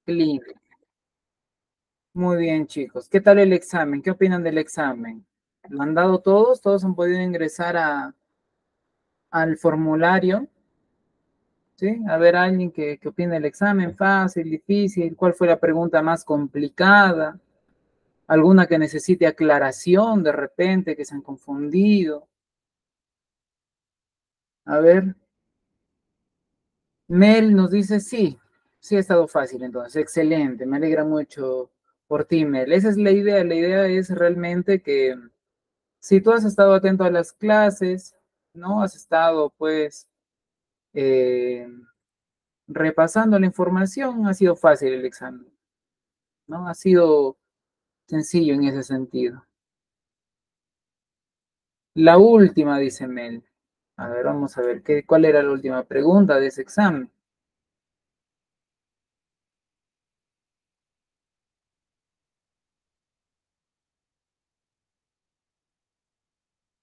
Clínica. Muy bien, chicos. ¿Qué tal el examen? ¿Qué opinan del examen? ¿Lo han dado todos? ¿Todos han podido ingresar al formulario? ¿Sí? A ver, alguien que opine del examen, fácil, difícil, ¿cuál fue la pregunta más complicada? ¿Alguna que necesite aclaración de repente, que se han confundido? A ver, Mel nos dice sí, sí ha estado fácil entonces, excelente, me alegra mucho por ti, Mel. Esa es la idea es realmente que si tú has estado atento a las clases, ¿no? Has estado pues eh, repasando la información, ha sido fácil el examen, ¿no? Ha sido sencillo en ese sentido. La última, dice Mel. A ver, vamos a ver, ¿cuál era la última pregunta de ese examen?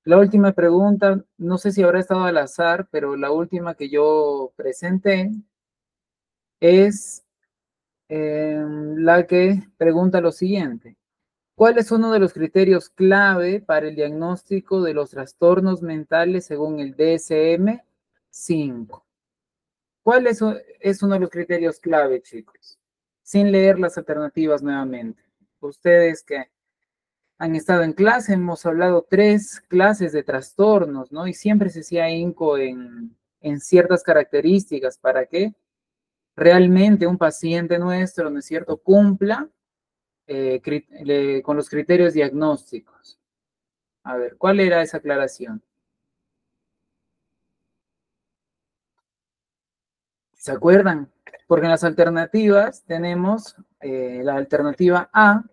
La última pregunta, no sé si habrá estado al azar, pero la última que yo presenté es la que pregunta lo siguiente. ¿Cuál es uno de los criterios clave para el diagnóstico de los trastornos mentales según el DSM-5? ¿Cuál es uno de los criterios clave, chicos? Sin leer las alternativas nuevamente. Ustedes que han estado en clase, hemos hablado 3 clases de trastornos, ¿no? Y siempre se hacía hinco en ciertas características para que realmente un paciente nuestro, ¿no es cierto?, cumpla con los criterios diagnósticos. A ver, ¿cuál era esa aclaración? ¿Se acuerdan? Porque en las alternativas tenemos la alternativa A,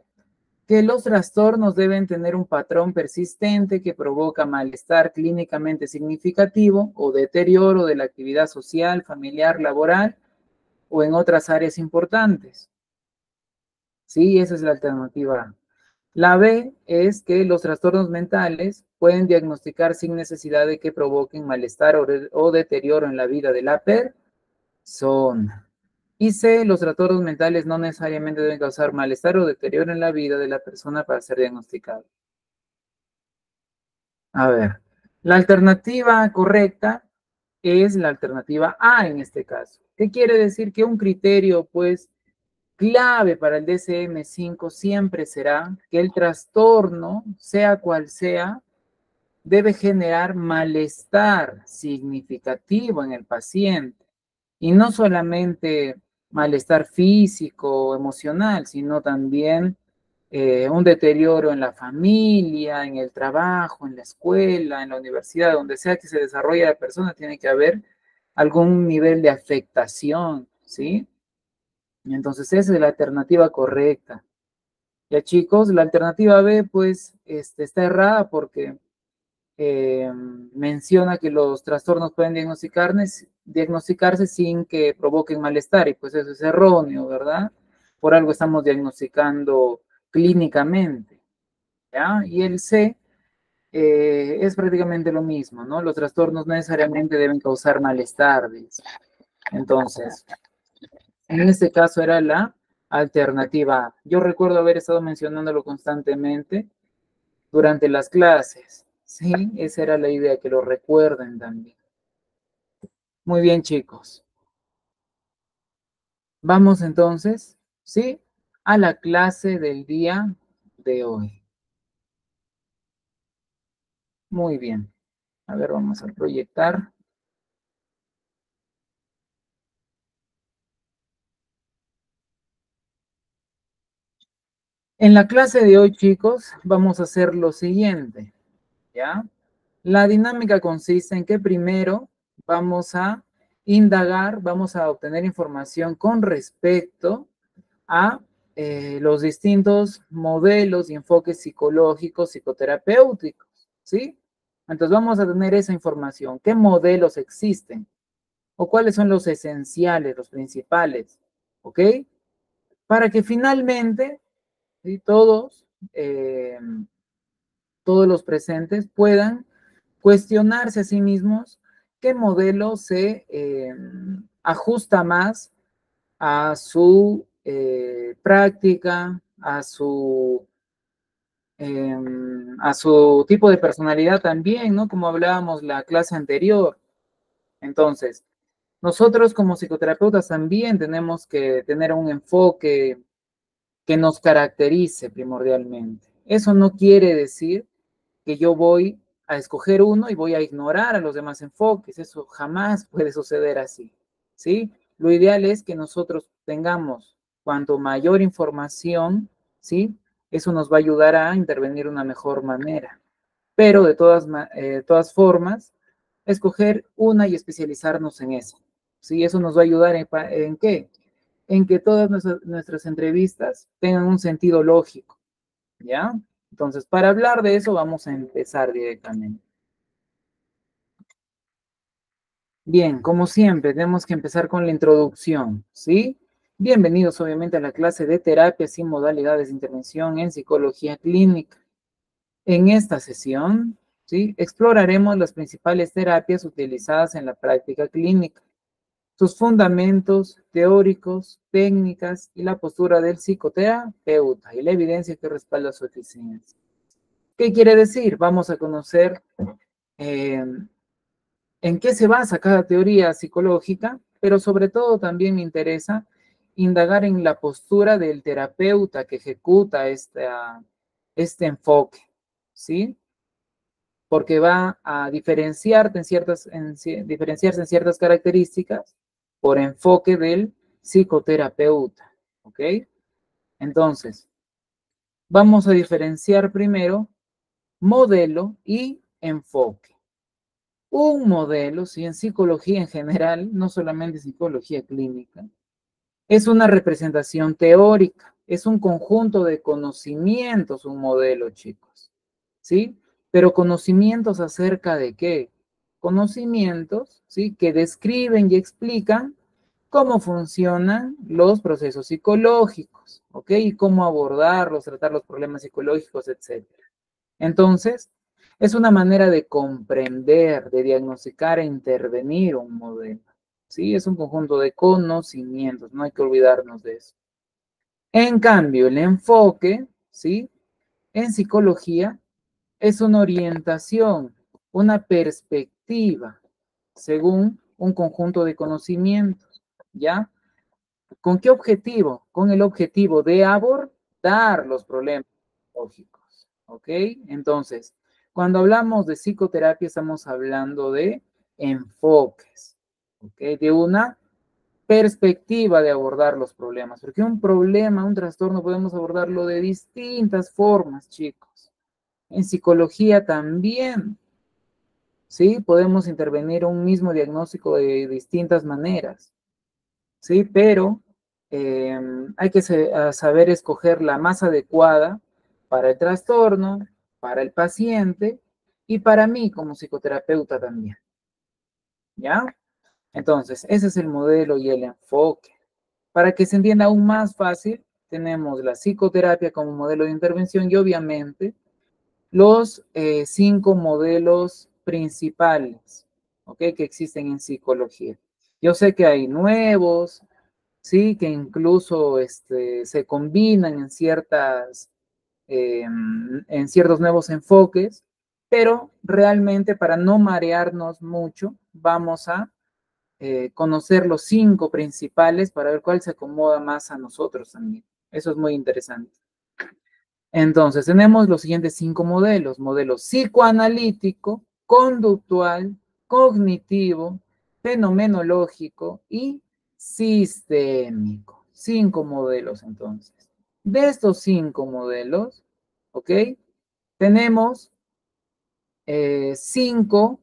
que los trastornos deben tener un patrón persistente que provoca malestar clínicamente significativo o deterioro de la actividad social, familiar, laboral o en otras áreas importantes. Sí, esa es la alternativa A. La B es que los trastornos mentales pueden diagnosticar sin necesidad de que provoquen malestar o deterioro en la vida de la persona. Y C, los trastornos mentales no necesariamente deben causar malestar o deterioro en la vida de la persona para ser diagnosticados. A ver, la alternativa correcta es la alternativa A en este caso. ¿Qué quiere decir? Que un criterio, pues, clave para el DSM-5 siempre será que el trastorno, sea cual sea, debe generar malestar significativo en el paciente. Y no solamente malestar físico o emocional, sino también un deterioro en la familia, en el trabajo, en la escuela, en la universidad, donde sea que se desarrolle la persona, tiene que haber algún nivel de afectación, ¿sí? Y entonces esa es la alternativa correcta. Ya chicos, la alternativa B pues está errada porque menciona que los trastornos pueden diagnosticarse sin que provoquen malestar y pues eso es erróneo, ¿verdad? Por algo estamos diagnosticando clínicamente, ¿ya? Y el C es prácticamente lo mismo, ¿no? Los trastornos no necesariamente deben causar malestar, dice. Entonces, en este caso era la alternativa A. Yo recuerdo haber estado mencionándolo constantemente durante las clases. Sí, esa era la idea, que lo recuerden también. Muy bien, chicos. Vamos entonces, ¿sí? A la clase del día de hoy. Muy bien. A ver, vamos a proyectar. En la clase de hoy, chicos, vamos a hacer lo siguiente, ¿ya? La dinámica consiste en que primero vamos a indagar, vamos a obtener información con respecto a los distintos modelos y enfoques psicológicos, psicoterapéuticos, ¿sí? Entonces vamos a tener esa información. ¿Qué modelos existen? ¿O cuáles son los esenciales, los principales? ¿Ok? Para que finalmente, ¿sí? Todos los presentes puedan cuestionarse a sí mismos qué modelo se ajusta más a su práctica, a su tipo de personalidad también, ¿no? Como hablábamos la clase anterior. Entonces, nosotros como psicoterapeutas también tenemos que tener un enfoque que nos caracterice primordialmente. Eso no quiere decir que yo voy a escoger uno y voy a ignorar a los demás enfoques. Eso jamás puede suceder así, ¿sí? Lo ideal es que nosotros tengamos cuanto mayor información, ¿sí? Eso nos va a ayudar a intervenir de una mejor manera. Pero de todas formas, escoger una y especializarnos en eso. ¿Sí? Eso nos va a ayudar en qué? En que todas nuestras entrevistas tengan un sentido lógico, ¿ya? Entonces, para hablar de eso, vamos a empezar directamente. Bien, como siempre, tenemos que empezar con la introducción, ¿sí? Bienvenidos, obviamente, a la clase de terapias y modalidades de intervención en psicología clínica. En esta sesión, ¿sí? Exploraremos las principales terapias utilizadas en la práctica clínica, sus fundamentos teóricos, técnicas y la postura del psicoterapeuta y la evidencia que respalda su eficiencia. ¿Qué quiere decir? Vamos a conocer eh, en qué se basa cada teoría psicológica, pero sobre todo también me interesa indagar en la postura del terapeuta que ejecuta este enfoque, ¿sí? Porque va a diferenciarse en ciertas características por enfoque del psicoterapeuta, ¿ok? Entonces, vamos a diferenciar primero modelo y enfoque. Un modelo, ¿sí? En psicología en general, no solamente psicología clínica, es una representación teórica, es un conjunto de conocimientos, un modelo, chicos, ¿sí? Pero conocimientos acerca de qué? Conocimientos, ¿sí? Que describen y explican cómo funcionan los procesos psicológicos, ¿ok? Y cómo abordarlos, tratar los problemas psicológicos, etcétera. Entonces, es una manera de comprender, de diagnosticar e intervenir un modelo. ¿Sí? Es un conjunto de conocimientos, no hay que olvidarnos de eso. En cambio, el enfoque, ¿sí? En psicología es una orientación, una perspectiva, según un conjunto de conocimientos, ¿ya? ¿Con qué objetivo? Con el objetivo de abordar los problemas psicológicos, ¿ok? Entonces, cuando hablamos de psicoterapia estamos hablando de enfoques, ¿ok? De una perspectiva de abordar los problemas, porque un problema, un trastorno podemos abordarlo de distintas formas, chicos. En psicología también, ¿sí? Podemos intervenir un mismo diagnóstico de distintas maneras. ¿Sí? Pero hay que saber escoger la más adecuada para el trastorno, para el paciente y para mí como psicoterapeuta también, ¿ya? Entonces, ese es el modelo y el enfoque. Para que se entienda aún más fácil, tenemos la psicoterapia como modelo de intervención y obviamente los 5 modelos principales, ¿ok? Que existen en psicología. Yo sé que hay nuevos, sí, que incluso se combinan en ciertos nuevos enfoques, pero realmente para no marearnos mucho, vamos a conocer los 5 principales para ver cuál se acomoda más a nosotros también. Eso es muy interesante. Entonces, tenemos los siguientes 5 modelos: modelo psicoanalítico, conductual, cognitivo, fenomenológico y sistémico. 5 modelos, entonces. De estos 5 modelos, ¿ok? Tenemos 5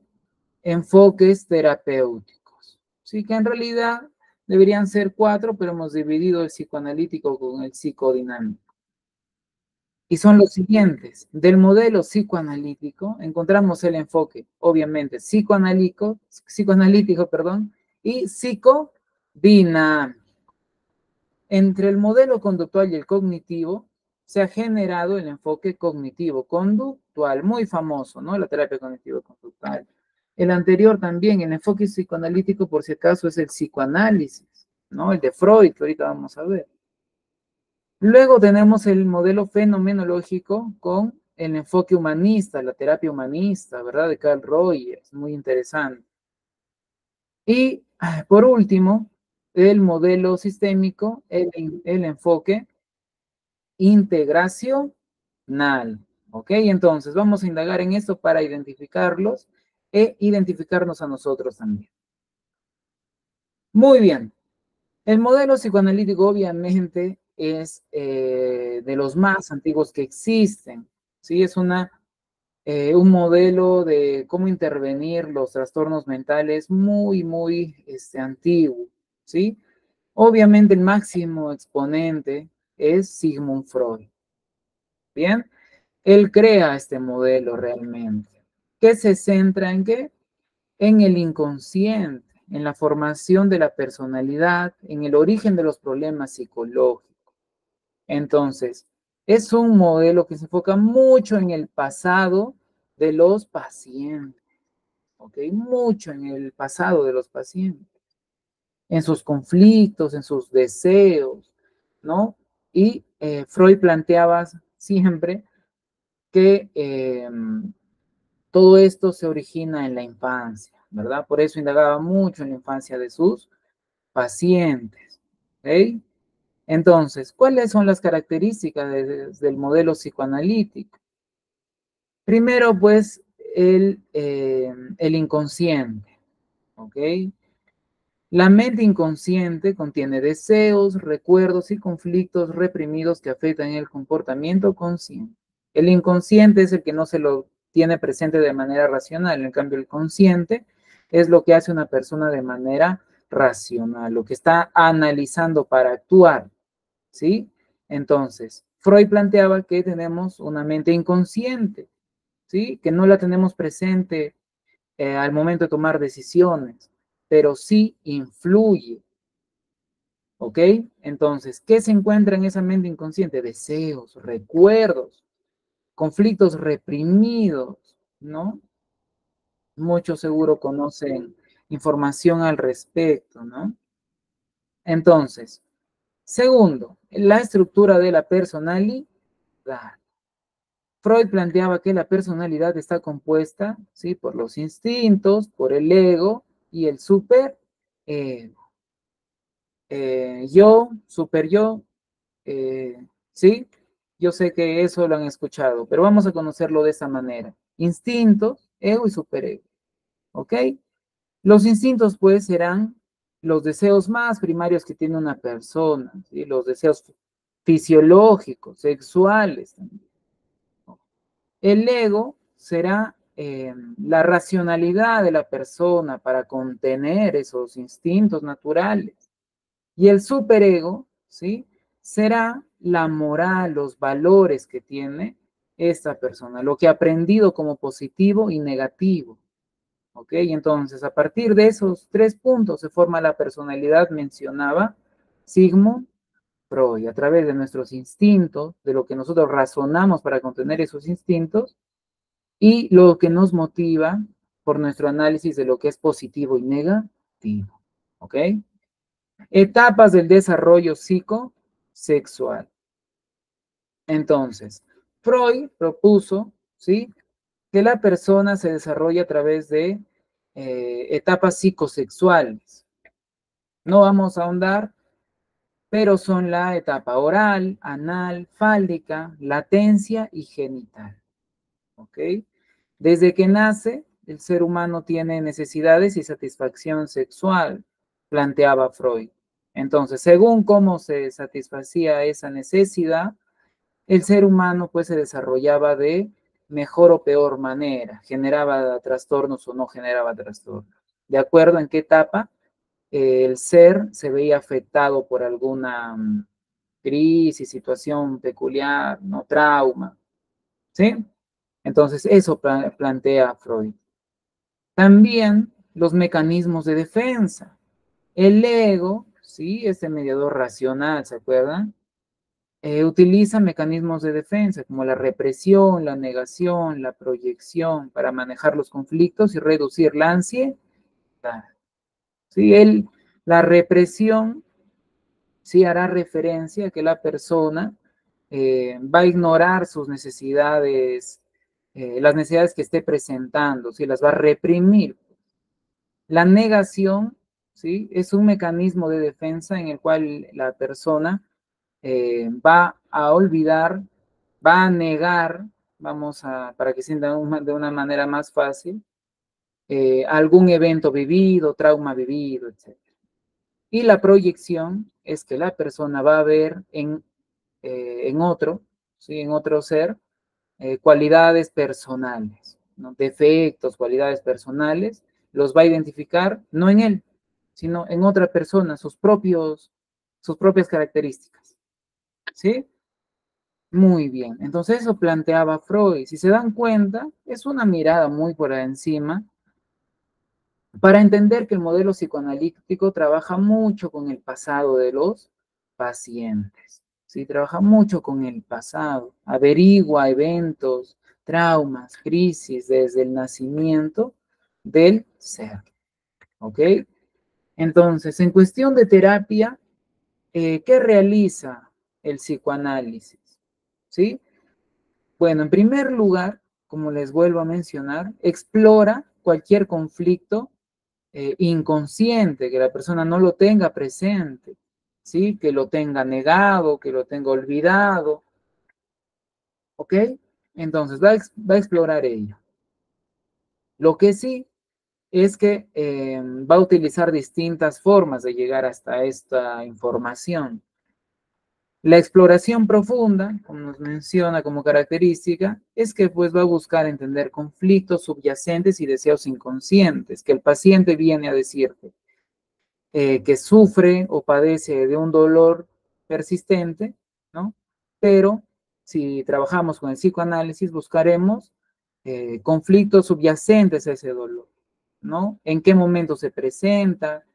enfoques terapéuticos. Sí, que en realidad deberían ser 4, pero hemos dividido el psicoanalítico con el psicodinámico. Y son los siguientes. Del modelo psicoanalítico encontramos el enfoque, obviamente, psicoanalítico, perdón, y psicodinámico. Entre el modelo conductual y el cognitivo se ha generado el enfoque cognitivo-conductual, muy famoso, ¿no? La terapia cognitivo-conductual. El anterior también, el enfoque psicoanalítico, por si acaso, es el psicoanálisis, ¿no? El de Freud, que ahorita vamos a ver. Luego tenemos el modelo fenomenológico con el enfoque humanista, la terapia humanista, ¿verdad? De Carl Rogers, muy interesante. Y por último, el modelo sistémico, el enfoque integracional. ¿Ok? Entonces, vamos a indagar en esto para identificarlos e identificarnos a nosotros también. Muy bien. El modelo psicoanalítico obviamente es de los más antiguos que existen. ¿Sí? Es un modelo de cómo intervenir los trastornos mentales muy antiguo. ¿Sí? Obviamente el máximo exponente es Sigmund Freud. Bien, él crea este modelo realmente, que se centra en qué? En el inconsciente, en la formación de la personalidad, en el origen de los problemas psicológicos. Entonces, es un modelo que se enfoca mucho en el pasado de los pacientes, ¿ok? Mucho en el pasado de los pacientes, en sus conflictos, en sus deseos, ¿no? Y Freud planteaba siempre que todo esto se origina en la infancia, ¿verdad? Por eso indagaba mucho en la infancia de sus pacientes, ¿ok? Entonces, ¿cuáles son las características del modelo psicoanalítico? Primero, pues, el inconsciente, ¿ok? La mente inconsciente contiene deseos, recuerdos y conflictos reprimidos que afectan el comportamiento consciente. El inconsciente es el que no se lo tiene presente de manera racional, en cambio el consciente es lo que hace una persona de manera racional, lo que está analizando para actuar, ¿sí? Entonces, Freud planteaba que tenemos una mente inconsciente, ¿sí? Que no la tenemos presente al momento de tomar decisiones, pero sí influye, ¿ok? Entonces, ¿qué se encuentra en esa mente inconsciente? Deseos, recuerdos, conflictos reprimidos, ¿no? Muchos seguro conocen información al respecto, ¿no? Entonces, segundo, la estructura de la personalidad. Freud planteaba que la personalidad está compuesta, ¿sí? Por los instintos, por el ego y el superego. Yo, super yo, ¿sí? Yo sé que eso lo han escuchado, pero vamos a conocerlo de esta manera. Instintos, ego y superego, ¿ok? Los instintos, pues, serán los deseos más primarios que tiene una persona, ¿sí? Los deseos fisiológicos, sexuales también. El ego será la racionalidad de la persona para contener esos instintos naturales. Y el superego, ¿sí? Será la moral, los valores que tiene esta persona, lo que ha aprendido como positivo y negativo. ¿Ok? Entonces, a partir de esos tres puntos se forma la personalidad, mencionaba Sigmund Freud, a través de nuestros instintos, de lo que nosotros razonamos para contener esos instintos y lo que nos motiva por nuestro análisis de lo que es positivo y negativo. ¿Ok? Etapas del desarrollo psicosexual. Entonces, Freud propuso, ¿sí? Que la persona se desarrolla a través de etapas psicosexuales. No vamos a ahondar, pero son la etapa oral, anal, fállica, latencia y genital. ¿Ok? Desde que nace, el ser humano tiene necesidades y satisfacción sexual, planteaba Freud. Entonces, según cómo se satisfacía esa necesidad, el ser humano pues se desarrollaba de mejor o peor manera, generaba trastornos o no generaba trastornos. De acuerdo en qué etapa el ser se veía afectado por alguna crisis, situación peculiar, no trauma, ¿sí? Entonces eso plantea Freud. También los mecanismos de defensa. El ego, ¿sí? Este mediador racional, ¿se acuerdan? Utiliza mecanismos de defensa como la represión, la negación, la proyección para manejar los conflictos y reducir la ansiedad. ¿Sí? La represión sí hará referencia a que la persona va a ignorar sus necesidades, las necesidades que esté presentando, ¿sí? Las va a reprimir. La negación, ¿sí? Es un mecanismo de defensa en el cual la persona va a olvidar, va a negar, para que sienta de una manera más fácil, algún evento vivido, trauma vivido, etc. Y la proyección es que la persona va a ver en otro, ¿sí? En otro ser, cualidades personales, ¿no? Defectos, cualidades personales, los va a identificar no en él, sino en otra persona, sus propias características, ¿sí? Muy bien, entonces eso planteaba Freud. Si se dan cuenta, es una mirada muy por encima para entender que el modelo psicoanalítico trabaja mucho con el pasado de los pacientes, ¿sí? Trabaja mucho con el pasado, averigua eventos, traumas, crisis desde el nacimiento del ser, ¿ok? Entonces, en cuestión de terapia, ¿qué realiza el psicoanálisis? ¿Sí? Bueno, en primer lugar, como les vuelvo a mencionar, explora cualquier conflicto inconsciente, que la persona no lo tenga presente, ¿sí? Que lo tenga negado, que lo tenga olvidado, ¿ok? Entonces va a explorar ello. Lo que sí es que va a utilizar distintas formas de llegar hasta esta información. La exploración profunda, como nos menciona como característica, es que pues va a buscar entender conflictos subyacentes y deseos inconscientes, que el paciente viene a decirte que sufre o padece de un dolor persistente, ¿no? Pero si trabajamos con el psicoanálisis, buscaremos conflictos subyacentes a ese dolor, ¿no? ¿En qué momento se presenta?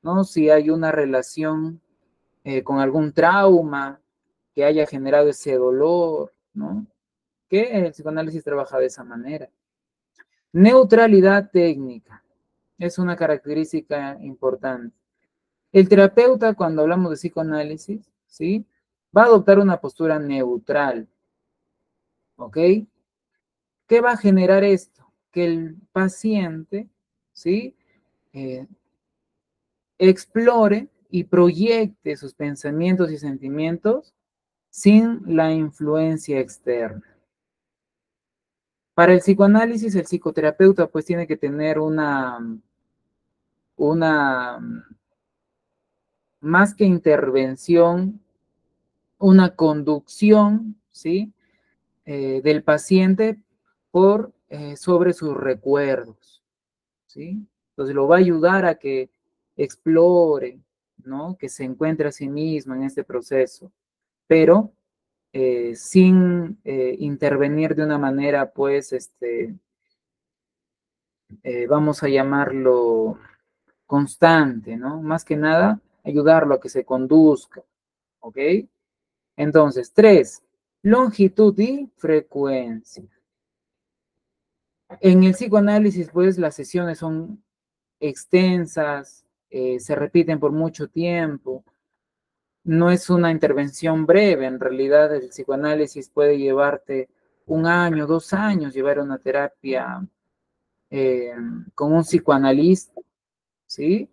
¿No? Si hay una relación con algún trauma que haya generado ese dolor, ¿no? Que el psicoanálisis trabaja de esa manera. Neutralidad técnica es una característica importante. El terapeuta, cuando hablamos de psicoanálisis, ¿sí? Va a adoptar una postura neutral, ¿ok? ¿Qué va a generar esto? Que el paciente, ¿sí? Eh, explore y proyecte sus pensamientos y sentimientos sin la influencia externa. Para el psicoanálisis, el psicoterapeuta pues tiene que tener una más que intervención, una conducción, ¿sí? Del paciente sobre sus recuerdos, ¿sí? Entonces lo va a ayudar a que explore, ¿no? Que se encuentre a sí mismo en este proceso, pero sin intervenir de una manera, pues, vamos a llamarlo constante, ¿no? Más que nada, ayudarlo a que se conduzca, ¿ok? Entonces, 3, longitud y frecuencia. En el psicoanálisis, pues, las sesiones son extensas, se repiten por mucho tiempo, no es una intervención breve, en realidad el psicoanálisis puede llevarte 1 año, 2 años, llevar una terapia eh, con un psicoanalista, ¿sí?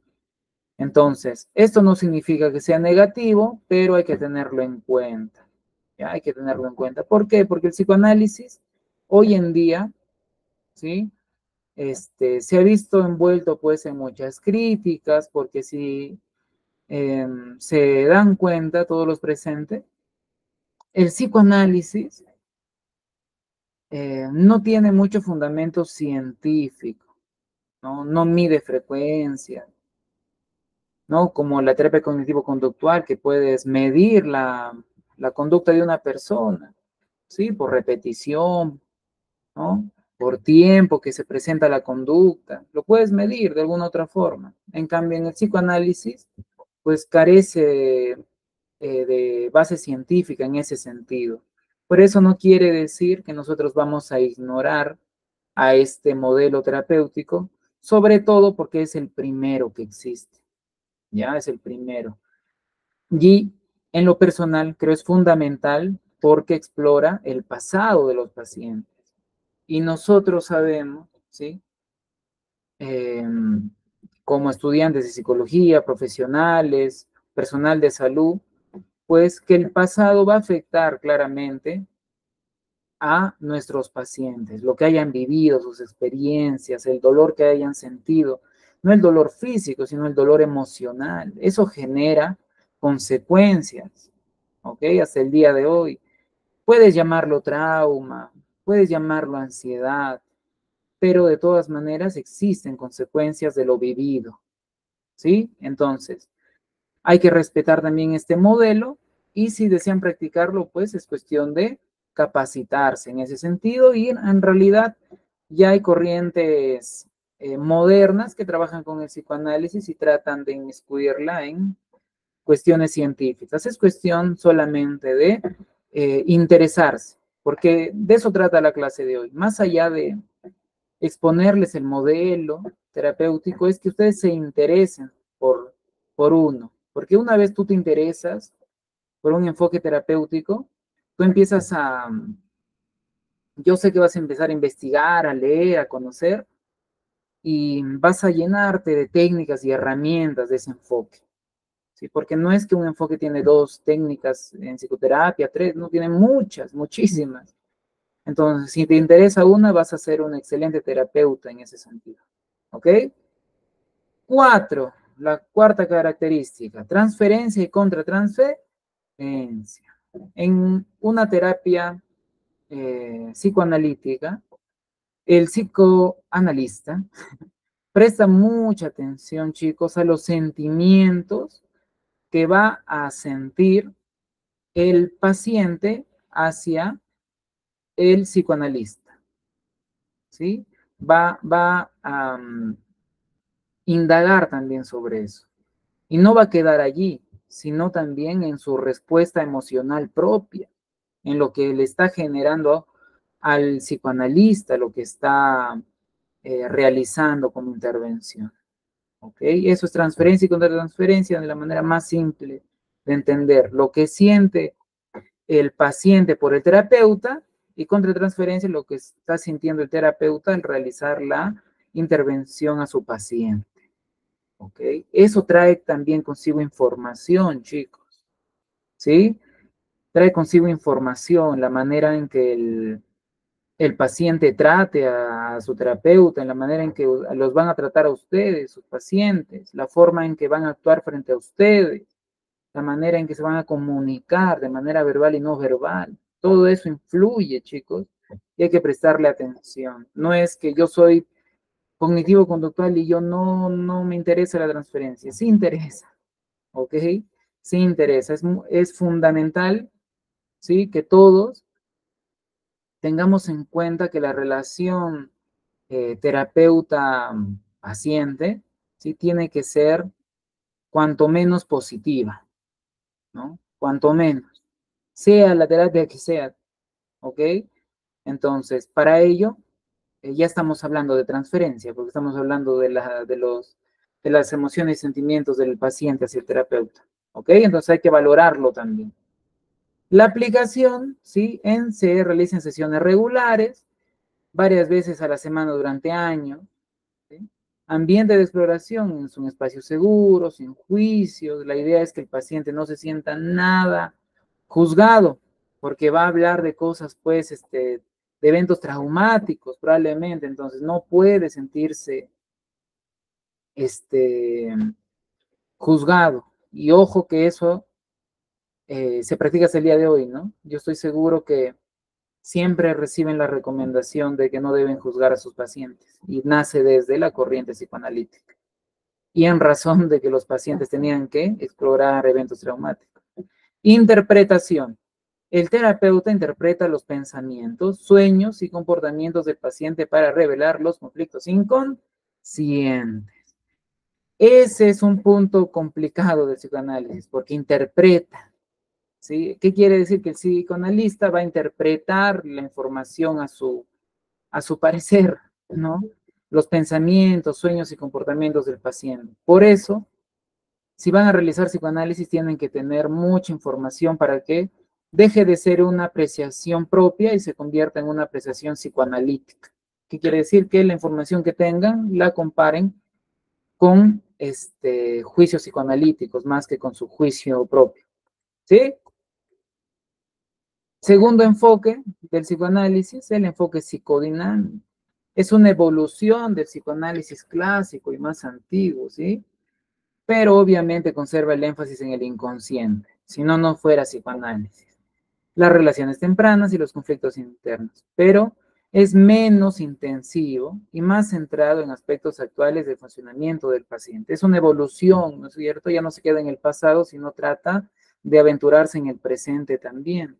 Entonces, esto no significa que sea negativo, pero hay que tenerlo en cuenta. ¿Ya? Hay que tenerlo en cuenta. ¿Por qué? Porque el psicoanálisis hoy en día, ¿sí? Se ha visto envuelto pues en muchas críticas, porque si se dan cuenta todos los presentes, el psicoanálisis no tiene mucho fundamento científico, ¿no? No mide frecuencia, ¿no? Como la terapia cognitivo-conductual, que puedes medir la conducta de una persona, ¿sí? Por repetición, ¿no? Por tiempo que se presenta la conducta, lo puedes medir de alguna otra forma. En cambio, en el psicoanálisis, pues carece de base científica en ese sentido. Por eso no quiere decir que nosotros vamos a ignorar a este modelo terapéutico, sobre todo porque es el primero que existe, ya es el primero. Y en lo personal creo es fundamental porque explora el pasado de los pacientes. Y nosotros sabemos, ¿sí? Eh, como estudiantes de psicología, profesionales, personal de salud, pues que el pasado va a afectar claramente a nuestros pacientes, lo que hayan vivido, sus experiencias, el dolor que hayan sentido, no el dolor físico, sino el dolor emocional. Eso genera consecuencias, ¿ok? Hasta el día de hoy. Puedes llamarlo trauma, puedes llamarlo ansiedad, pero de todas maneras existen consecuencias de lo vivido, ¿sí? Entonces, hay que respetar también este modelo y si desean practicarlo, pues es cuestión de capacitarse en ese sentido y en realidad ya hay corrientes modernas que trabajan con el psicoanálisis y tratan de inmiscuirla en cuestiones científicas. Es cuestión solamente de interesarse, porque de eso trata la clase de hoy. Más allá de exponerles el modelo terapéutico, es que ustedes se interesen por uno. Porque una vez tú te interesas por un enfoque terapéutico, tú empiezas yo sé que vas a empezar a investigar, a leer, a conocer, y vas a llenarte de técnicas y herramientas de ese enfoque. ¿Sí? Porque no es que un enfoque tiene dos técnicas en psicoterapia, tres, no, tiene muchas, muchísimas. Entonces, si te interesa una, vas a ser un excelente terapeuta en ese sentido. ¿Ok? 4, la cuarta característica, transferencia y contratransferencia. En una terapia psicoanalítica, el psicoanalista presta mucha atención, chicos, a los sentimientos que va a sentir el paciente hacia el psicoanalista, ¿sí? Va a indagar también sobre eso. Y no va a quedar allí, sino también en su respuesta emocional propia, en lo que le está generando al psicoanalista, lo que está realizando como intervención. ¿Ok? Eso es transferencia y contratransferencia de la manera más simple de entender lo que siente el paciente por el terapeuta y contratransferencia lo que está sintiendo el terapeuta al realizar la intervención a su paciente. ¿Ok? Eso trae también consigo información, chicos. ¿Sí? Trae consigo información, la manera en que el paciente trate a su terapeuta, en la manera en que los van a tratar a ustedes, sus pacientes, la forma en que van a actuar frente a ustedes, la manera en que se van a comunicar de manera verbal y no verbal. Todo eso influye, chicos, y hay que prestarle atención. No es que yo soy cognitivo-conductual y yo no me interesa la transferencia. Sí interesa, ¿ok? Sí interesa. Es fundamental, ¿sí? Que todos tengamos en cuenta que la relación terapeuta-paciente, ¿sí? Tiene que ser cuanto menos positiva, ¿no? Cuanto menos. Sea la terapia que sea, ¿ok? Entonces, para ello, ya estamos hablando de transferencia, porque estamos hablando de las emociones y sentimientos del paciente hacia el terapeuta, ¿ok? Entonces hay que valorarlo también. La aplicación, ¿sí? Se realiza en sesiones regulares, varias veces a la semana durante años, ¿sí? Ambiente de exploración es un espacio seguro, sin juicios. La idea es que el paciente no se sienta nada juzgado, porque va a hablar de cosas, pues, de eventos traumáticos, probablemente. Entonces, no puede sentirse, este, juzgado. Y ojo que eso se practica hasta el día de hoy, ¿no? Yo estoy seguro que siempre reciben la recomendación de que no deben juzgar a sus pacientes y nace desde la corriente psicoanalítica. Y en razón de que los pacientes tenían que explorar eventos traumáticos. Interpretación. El terapeuta interpreta los pensamientos, sueños y comportamientos del paciente para revelar los conflictos inconscientes. Ese es un punto complicado del psicoanálisis, porque interpreta, ¿sí? ¿Qué quiere decir? Que el psicoanalista va a interpretar la información a su parecer, ¿no? Los pensamientos, sueños y comportamientos del paciente. Por eso, Si van a realizar psicoanálisis, tienen que tener mucha información para que deje de ser una apreciación propia y se convierta en una apreciación psicoanalítica. ¿Qué quiere decir? Que la información que tengan la comparen con juicios psicoanalíticos más que con su juicio propio. ¿Sí? Segundo enfoque del psicoanálisis, el enfoque psicodinámico. Es una evolución del psicoanálisis clásico y más antiguo, ¿sí? Pero obviamente conserva el énfasis en el inconsciente, si no, no fuera psicoanálisis. Las relaciones tempranas y los conflictos internos, pero es menos intensivo y más centrado en aspectos actuales del funcionamiento del paciente. Es una evolución, ¿no es cierto? Ya no se queda en el pasado, sino trata de aventurarse en el presente también.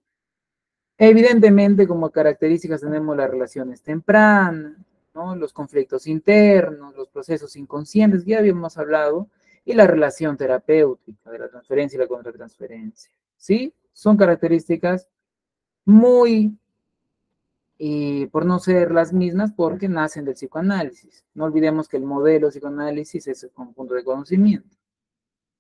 Evidentemente, como características tenemos las relaciones tempranas, ¿no? Los conflictos internos, los procesos inconscientes, ya habíamos hablado, y la relación terapéutica de la transferencia y la contratransferencia. ¿Sí? Son características muy, y por no ser las mismas, porque nacen del psicoanálisis. No olvidemos que el modelo psicoanálisis es el conjunto de conocimiento.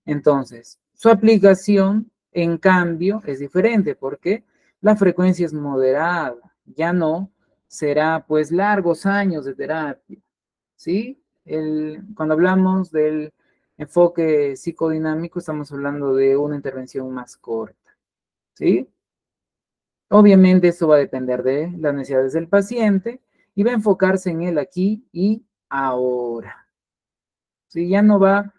Entonces, su aplicación, en cambio, es diferente porque la frecuencia es moderada, ya no será pues largos años de terapia, ¿sí? Cuando hablamos del enfoque psicodinámico, estamos hablando de una intervención más corta, ¿sí? Obviamente esto va a depender de las necesidades del paciente y va a enfocarse en el aquí y ahora, ¿sí? Ya no va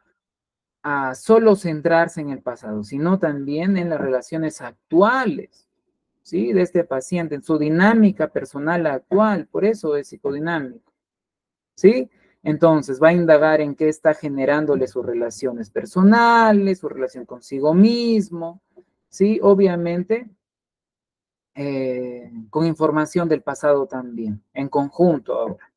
a solo centrarse en el pasado, sino también en las relaciones actuales, ¿sí? De este paciente, en su dinámica personal actual, por eso es psicodinámico, ¿sí? Entonces va a indagar en qué está generándole sus relaciones personales, su relación consigo mismo, ¿sí? Obviamente, con información del pasado también, en conjunto ahora.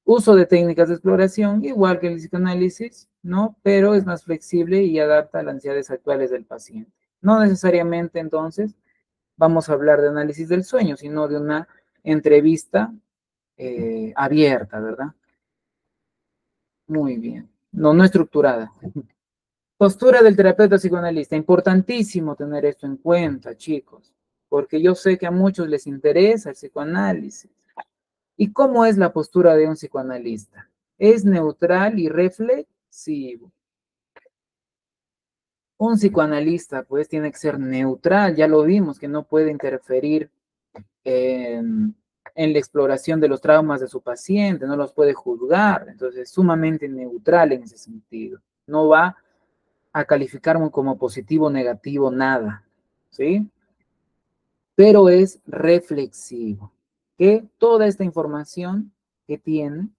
Uso de técnicas de exploración, igual que el psicoanálisis, ¿no? Pero es más flexible y adapta a las necesidades actuales del paciente. No necesariamente, entonces, vamos a hablar de análisis del sueño, sino de una entrevista abierta, ¿verdad? Muy bien. No, no estructurada. Postura del terapeuta psicoanalista. Importantísimo tener esto en cuenta, chicos, porque yo sé que a muchos les interesa el psicoanálisis. ¿Y cómo es la postura de un psicoanalista? Es neutral y reflexivo. Un psicoanalista, pues, tiene que ser neutral, ya lo vimos, que no puede interferir en la exploración de los traumas de su paciente, no los puede juzgar, entonces es sumamente neutral en ese sentido. No va a calificar como positivo o negativo nada, ¿sí? Pero es reflexivo, que toda esta información que tiene,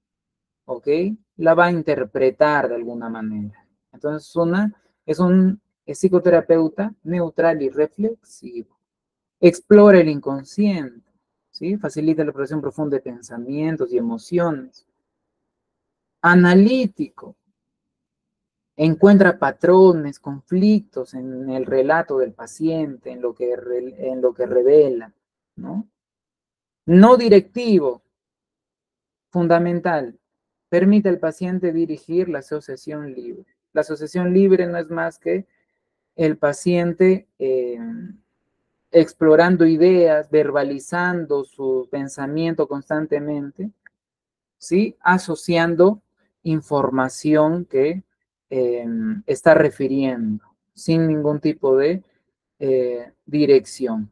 ¿ok? La va a interpretar de alguna manera. Entonces, es un psicoterapeuta neutral y reflexivo. Explora el inconsciente, ¿sí? Facilita la expresión profunda de pensamientos y emociones. Analítico. Encuentra patrones, conflictos en el relato del paciente, en lo que revela, ¿no? No directivo. Fundamental. Permite al paciente dirigir la asociación libre. La asociación libre no es más que el paciente explorando ideas, verbalizando su pensamiento constantemente, ¿sí? Asociando información que está refiriendo, sin ningún tipo de dirección,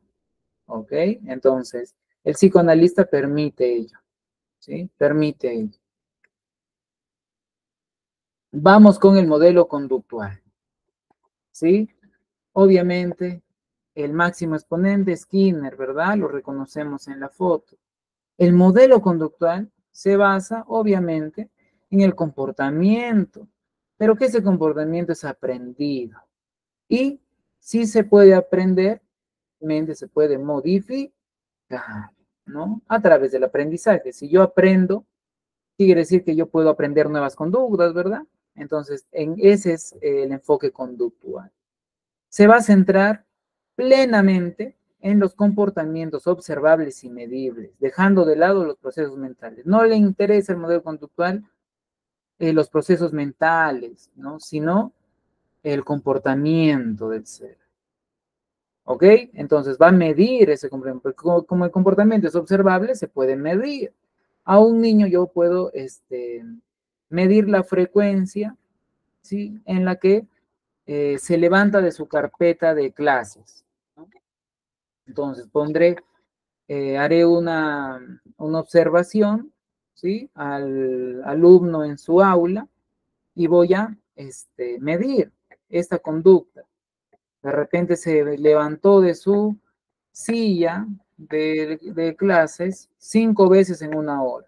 ¿ok? Entonces, el psicoanalista permite ello, ¿sí? Permite ello. Vamos con el modelo conductual, ¿sí? Obviamente, el máximo exponente es Skinner, ¿verdad? Lo reconocemos en la foto. El modelo conductual se basa, obviamente, en el comportamiento, pero que ese comportamiento es aprendido. Y si se puede aprender, mente se puede modificar, ¿no? A través del aprendizaje. Si yo aprendo, quiere decir que yo puedo aprender nuevas conductas, ¿verdad? Entonces, ese es el enfoque conductual. Se va a centrar plenamente en los comportamientos observables y medibles, dejando de lado los procesos mentales. No le interesa el modelo conductual los procesos mentales, ¿no? Sino el comportamiento del ser. ¿Ok? Entonces va a medir ese comportamiento. Como el comportamiento es observable, se puede medir. A un niño yo puedo medir la frecuencia, ¿sí? En la que se levanta de su carpeta de clases, ¿no? Entonces haré una observación, ¿sí? Al alumno en su aula y voy a medir esta conducta. De repente se levantó de su silla de clases 5 veces en una hora,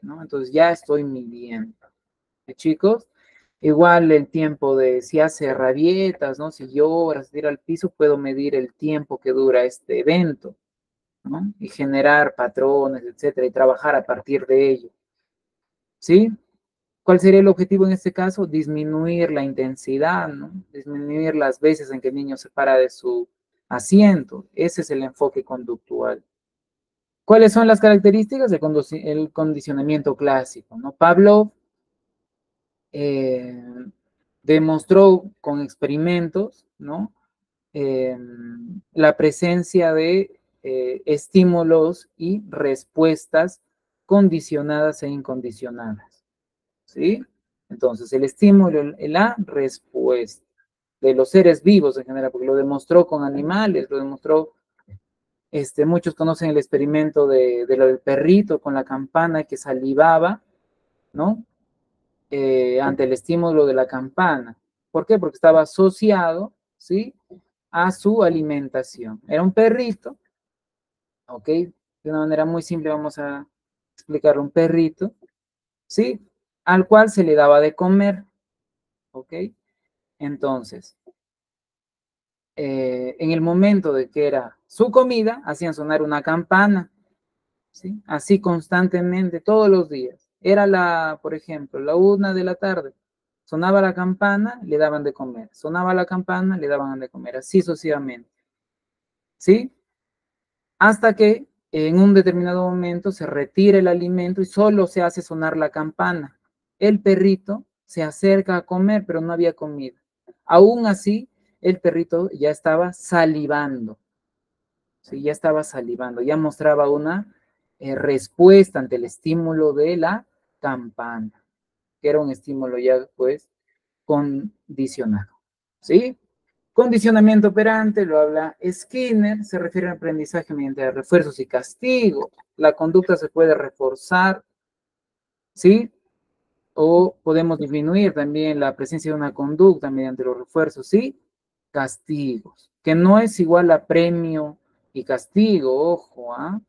¿no? Entonces ya estoy midiendo. Chicos, igual el tiempo de si hace rabietas, ¿no? Si llora, si tira al piso, puedo medir el tiempo que dura este evento, ¿no? Y generar patrones, etcétera, y trabajar a partir de ello, ¿sí? ¿Cuál sería el objetivo en este caso? Disminuir la intensidad, ¿no? Disminuir las veces en que el niño se para de su asiento. Ese es el enfoque conductual. ¿Cuáles son las características del el condicionamiento clásico, ¿no? Pablo demostró con experimentos, ¿no? La presencia de estímulos y respuestas condicionadas e incondicionadas, ¿sí? Entonces, el estímulo, la respuesta de los seres vivos en general, porque lo demostró con animales, lo demostró, muchos conocen el experimento de lo del perrito con la campana que salivaba, ¿no? Ante el estímulo de la campana. ¿Por qué? Porque estaba asociado, ¿sí? A su alimentación. Era un perrito, ¿ok? De una manera muy simple vamos a explicar un perrito, ¿sí? Al cual se le daba de comer, ¿ok? Entonces, en el momento de que era su comida, hacían sonar una campana, ¿sí? Así constantemente, todos los días. Era por ejemplo, la 1 de la tarde. Sonaba la campana, le daban de comer. Sonaba la campana, le daban de comer. Así sucesivamente, ¿sí? Hasta que en un determinado momento se retira el alimento y solo se hace sonar la campana. El perrito se acerca a comer, pero no había comida. Aún así, el perrito ya estaba salivando. Sí, ya estaba salivando, ya mostraba una respuesta ante el estímulo de la campana, que era un estímulo ya pues condicionado. ¿Sí? Condicionamiento operante, lo habla Skinner, se refiere al aprendizaje mediante refuerzos y castigos. La conducta se puede reforzar, ¿sí? O podemos disminuir también la presencia de una conducta mediante los refuerzos, ¿sí? Castigos, que no es igual a premio y castigo, ojo, ¿ah?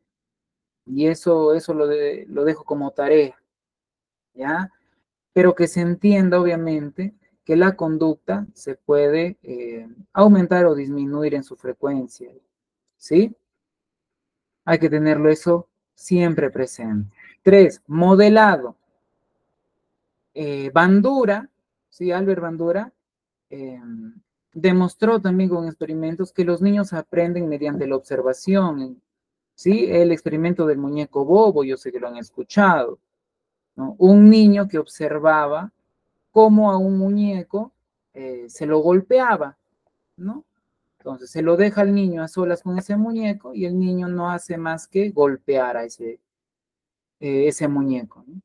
Y eso lo dejo como tarea, ¿ya? Pero que se entienda, obviamente, que la conducta se puede aumentar o disminuir en su frecuencia, ¿sí? Hay que tenerlo eso siempre presente. 3, modelado. Bandura, ¿sí? Albert Bandura demostró también con experimentos que los niños aprenden mediante la observación, ¿sí? El experimento del muñeco bobo, yo sé que lo han escuchado, ¿no? Un niño que observaba cómo a un muñeco se lo golpeaba, ¿no? Entonces se lo deja al niño a solas con ese muñeco y el niño no hace más que golpear a ese muñeco, ¿no?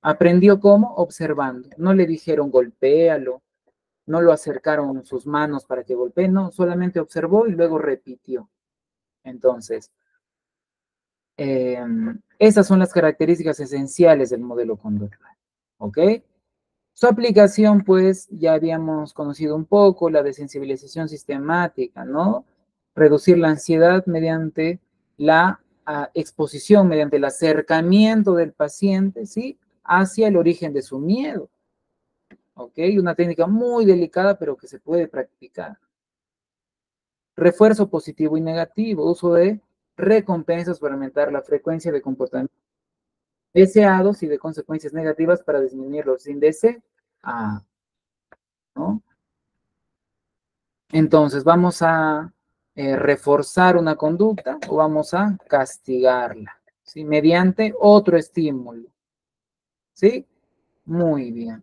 Aprendió cómo, observando. No le dijeron golpéalo, no lo acercaron sus manos para que golpee, no, solamente observó y luego repitió. Entonces, esas son las características esenciales del modelo conductual, ¿ok? Su aplicación, pues, ya habíamos conocido un poco, la desensibilización sistemática, ¿no? Reducir la ansiedad mediante la exposición, mediante el acercamiento del paciente, ¿sí? Hacia el origen de su miedo, ¿ok? Una técnica muy delicada, pero que se puede practicar. Refuerzo positivo y negativo, uso de recompensas para aumentar la frecuencia de comportamientos deseados y de consecuencias negativas para disminuir los índices, ¿no? Entonces, ¿vamos a reforzar una conducta o vamos a castigarla? ¿Sí? Mediante otro estímulo. ¿Sí? Muy bien.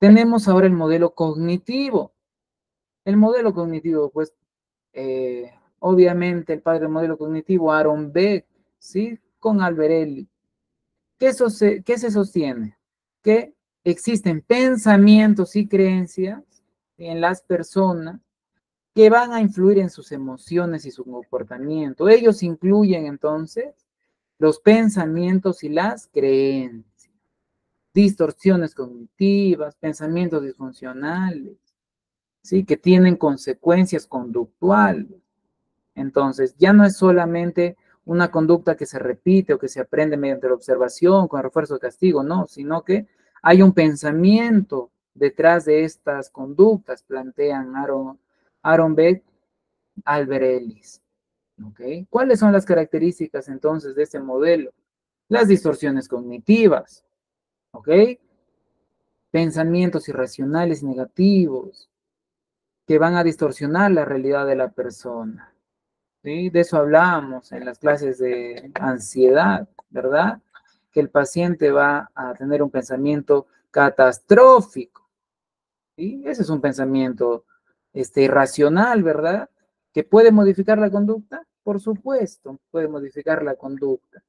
Tenemos ahora el modelo cognitivo. El modelo cognitivo, pues, obviamente el padre del modelo cognitivo, Aaron Beck, ¿sí? Con Alberelli. ¿Qué se sostiene? Que existen pensamientos y creencias en las personas que van a influir en sus emociones y su comportamiento. Ellos incluyen entonces los pensamientos y las creencias, distorsiones cognitivas, pensamientos disfuncionales, ¿sí? Que tienen consecuencias conductuales. Entonces, ya no es solamente una conducta que se repite o que se aprende mediante la observación, con refuerzo de castigo, no, sino que hay un pensamiento detrás de estas conductas, plantean Aaron Beck, Albert Ellis. ¿Okay? ¿Cuáles son las características entonces de este modelo? Las distorsiones cognitivas, ¿ok? Pensamientos irracionales negativos que van a distorsionar la realidad de la persona. ¿Sí? De eso hablábamos en las clases de ansiedad, ¿verdad? Que el paciente va a tener un pensamiento catastrófico. ¿Sí? Ese es un pensamiento irracional, ¿verdad? ¿Que puede modificar la conducta? Por supuesto, puede modificar la conducta.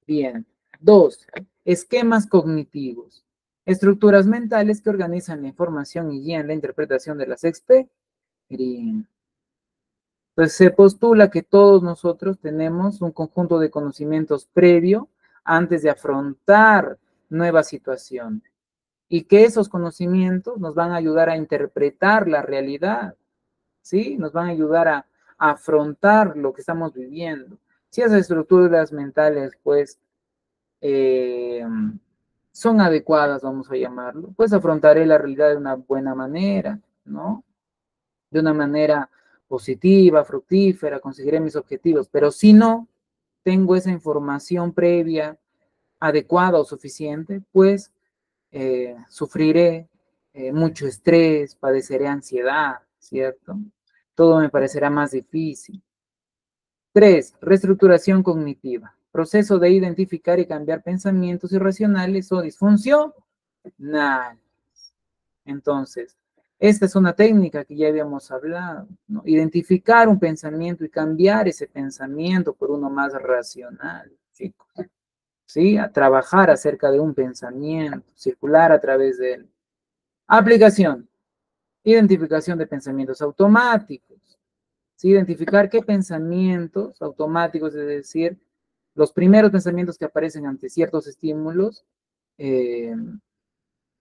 Bien. 2. Esquemas cognitivos. Estructuras mentales que organizan la información y guían la interpretación de las experiencias. Pues se postula que todos nosotros tenemos un conjunto de conocimientos previo antes de afrontar nuevas situaciones y que esos conocimientos nos van a ayudar a interpretar la realidad, ¿sí? Nos van a ayudar a afrontar lo que estamos viviendo. Si esas estructuras mentales, pues, eh, son adecuadas, vamos a llamarlo, pues afrontaré la realidad de una buena manera, ¿no? De una manera positiva, fructífera, conseguiré mis objetivos, pero si no tengo esa información previa adecuada o suficiente, pues sufriré mucho estrés, padeceré ansiedad, ¿cierto? Todo me parecerá más difícil. 3. Reestructuración cognitiva. Proceso de identificar y cambiar pensamientos irracionales o disfuncionales. Entonces, esta es una técnica que ya habíamos hablado, ¿no? Identificar un pensamiento y cambiar ese pensamiento por uno más racional, chicos. ¿Sí? A trabajar acerca de un pensamiento, circular a través de él. Aplicación. Identificación de pensamientos automáticos. ¿Sí? Identificar qué pensamientos automáticos, es decir, los primeros pensamientos que aparecen ante ciertos estímulos,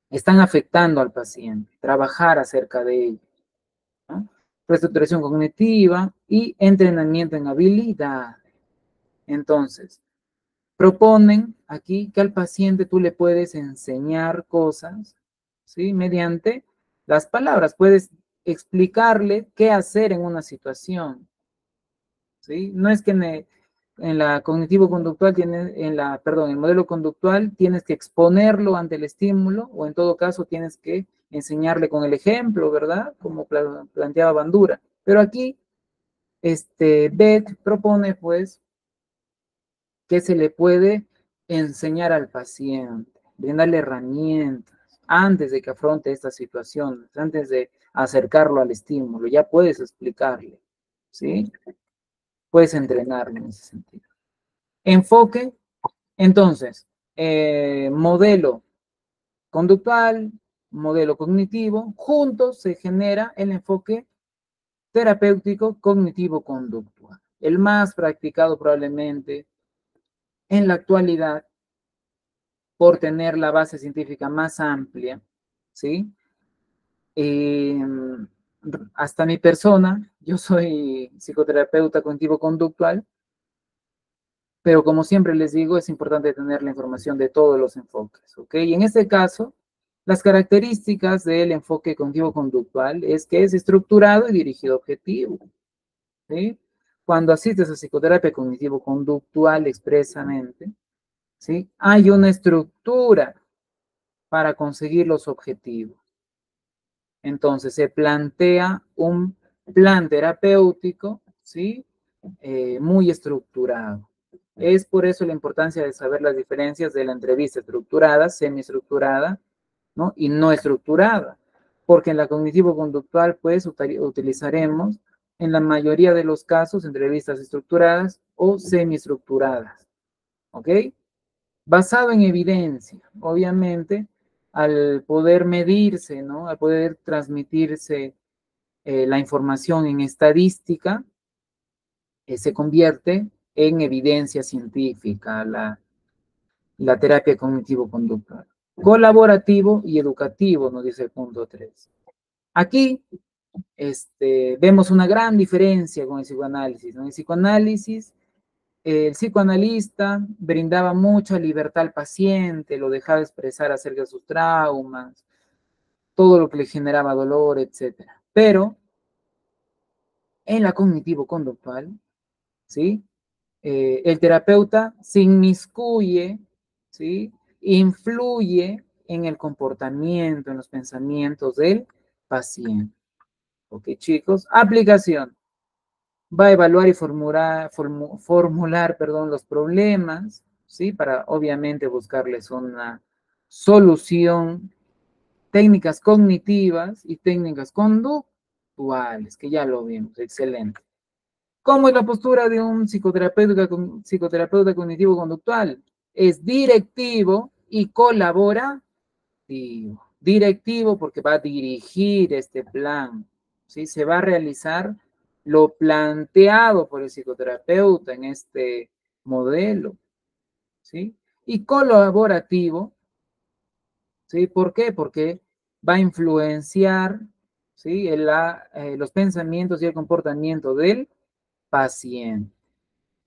están afectando al paciente. Trabajar acerca de ello. ¿No? Reestructuración cognitiva y entrenamiento en habilidad. Entonces, proponen aquí que al paciente tú le puedes enseñar cosas, ¿sí? Mediante las palabras, puedes explicarle qué hacer en una situación, ¿sí? No es que en la cognitivo-conductual perdón, en el modelo conductual tienes que exponerlo ante el estímulo o en todo caso tienes que enseñarle con el ejemplo, ¿verdad? Como planteaba Bandura. Pero aquí, Beck propone, pues, que se le puede enseñar al paciente, brindarle herramientas antes de que afronte estas situaciones, antes de acercarlo al estímulo, ya puedes explicarle, ¿sí? Puedes entrenarlo en ese sentido. Enfoque, entonces, modelo conductual, modelo cognitivo, juntos se genera el enfoque terapéutico cognitivo-conductual, el más practicado probablemente en la actualidad por tener la base científica más amplia, ¿sí? Hasta mi persona, yo soy psicoterapeuta cognitivo-conductual, pero como siempre les digo, es importante tener la información de todos los enfoques, ¿ok? Y en este caso, las características del enfoque cognitivo-conductual es que es estructurado y dirigido a objetivo, ¿sí? Cuando asistes a psicoterapia cognitivo-conductual expresamente, ¿sí? Hay una estructura para conseguir los objetivos. Entonces se plantea un plan terapéutico, ¿sí? Muy estructurado. Es por eso la importancia de saber las diferencias de la entrevista estructurada, semiestructurada ¿no? Y no estructurada, porque en la cognitivo-conductual, pues, utilizaremos en la mayoría de los casos entrevistas estructuradas o semiestructuradas, ¿ok? Basado en evidencia, obviamente, al poder medirse, ¿no? Al poder transmitirse la información en estadística, se convierte en evidencia científica la terapia cognitivo-conductual. Colaborativo y educativo, nos dice el punto 3. Aquí vemos una gran diferencia con el psicoanálisis, ¿no? En el psicoanálisis, el psicoanalista brindaba mucha libertad al paciente, lo dejaba expresar acerca de sus traumas, todo lo que le generaba dolor, etc. Pero en la cognitivo-conductual, ¿sí? El terapeuta se inmiscuye, ¿sí? Influye en el comportamiento, en los pensamientos del paciente. Ok, chicos. Aplicación. Va a evaluar y formular, perdón, los problemas, ¿sí? Para obviamente buscarles una solución, técnicas cognitivas y técnicas conductuales, que ya lo vimos, excelente. ¿Cómo es la postura de un psicoterapeuta cognitivo-conductual? Es directivo y colaborativo. Directivo porque va a dirigir este plan, ¿sí? Se va a realizar lo planteado por el psicoterapeuta en este modelo, ¿sí? Y colaborativo, ¿sí? ¿Por qué? Porque va a influenciar, ¿sí? Los pensamientos y el comportamiento del paciente.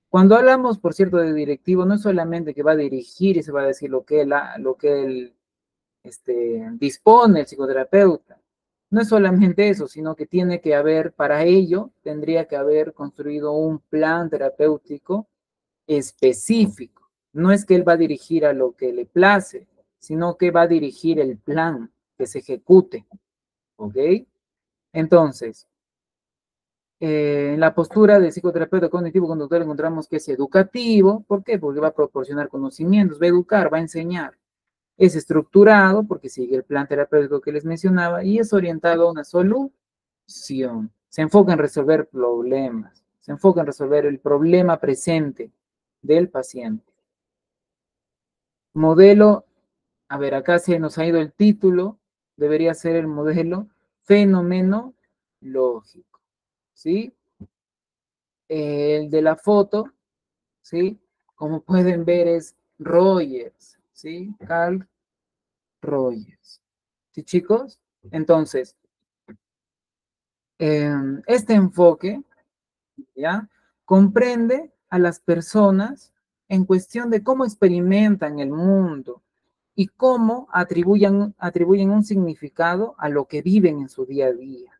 Cuando hablamos, por cierto, de directivo, no es solamente que va a dirigir y se va a decir lo que él dispone el psicoterapeuta. No es solamente eso, sino que tiene que haber, para ello, tendría que haber construido un plan terapéutico específico. No es que él va a dirigir a lo que le place, sino que va a dirigir el plan que se ejecute. ¿Ok? Entonces, en la postura del psicoterapeuta cognitivo-conductual encontramos que es educativo. ¿Por qué? Porque va a proporcionar conocimientos, va a educar, va a enseñar. Es estructurado porque sigue el plan terapéutico que les mencionaba y es orientado a una solución. Se enfoca en resolver problemas, se enfoca en resolver el problema presente del paciente. Modelo, a ver, acá se nos ha ido el título, debería ser el modelo fenomenológico, ¿sí? El de la foto, ¿sí? Como pueden ver es Rogers, ¿sí? Carl Rogers. ¿Sí, chicos? Entonces, este enfoque, ¿ya? Comprende a las personas en cuestión de cómo experimentan el mundo y cómo atribuyen un significado a lo que viven en su día a día,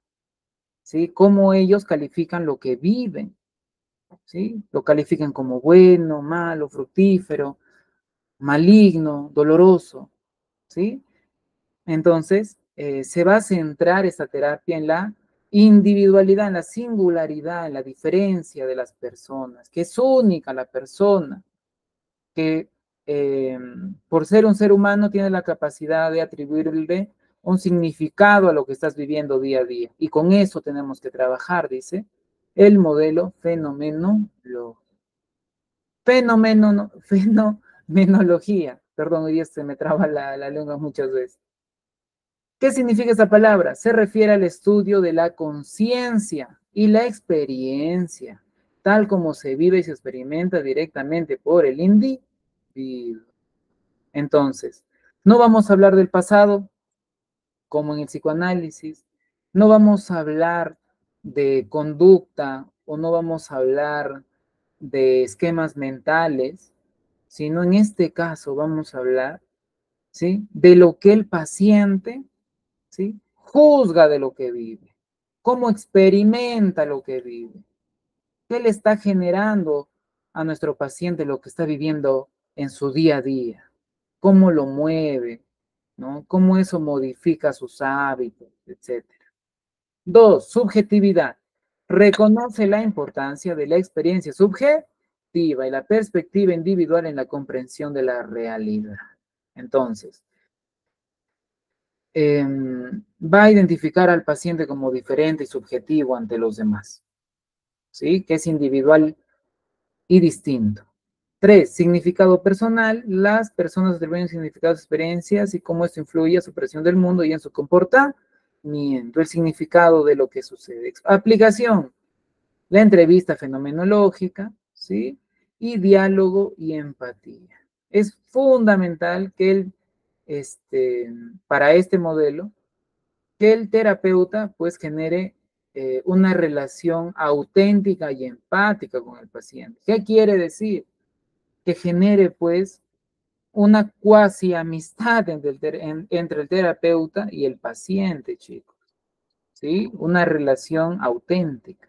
¿sí? Cómo ellos califican lo que viven, ¿sí? Lo califican como bueno, malo, fructífero, maligno, doloroso, ¿sí? Entonces, se va a centrar esta terapia en la individualidad, en la singularidad, en la diferencia de las personas, que es única la persona, que por ser un ser humano tiene la capacidad de atribuirle un significado a lo que estás viviendo día a día. Y con eso tenemos que trabajar, dice el modelo fenomenología. Perdón, hoy día se me traba la lengua muchas veces. ¿Qué significa esta palabra? Se refiere al estudio de la conciencia y la experiencia, tal como se vive y se experimenta directamente por el individuo. Entonces, no vamos a hablar del pasado, como en el psicoanálisis, no vamos a hablar de conducta o no vamos a hablar de esquemas mentales, sino en este caso vamos a hablar, ¿sí? De lo que el paciente, ¿sí? Juzga de lo que vive, cómo experimenta lo que vive, qué le está generando a nuestro paciente lo que está viviendo en su día a día, cómo lo mueve, ¿no? Cómo eso modifica sus hábitos, etcétera. 2, subjetividad. Reconoce la importancia de la experiencia subjetiva y la perspectiva individual en la comprensión de la realidad. Entonces, va a identificar al paciente como diferente y subjetivo ante los demás, ¿sí? Que es individual y distinto. 3, significado personal. Las personas atribuyen significados, experiencias y cómo esto influye a su percepción del mundo y en su comportamiento. El significado de lo que sucede. Aplicación. La entrevista fenomenológica, ¿sí? Y diálogo y empatía. Es fundamental que para este modelo, que el terapeuta pues genere una relación auténtica y empática con el paciente. ¿Qué quiere decir? Que genere pues una cuasi amistad entre el terapeuta y el paciente, chicos, ¿sí? Una relación auténtica.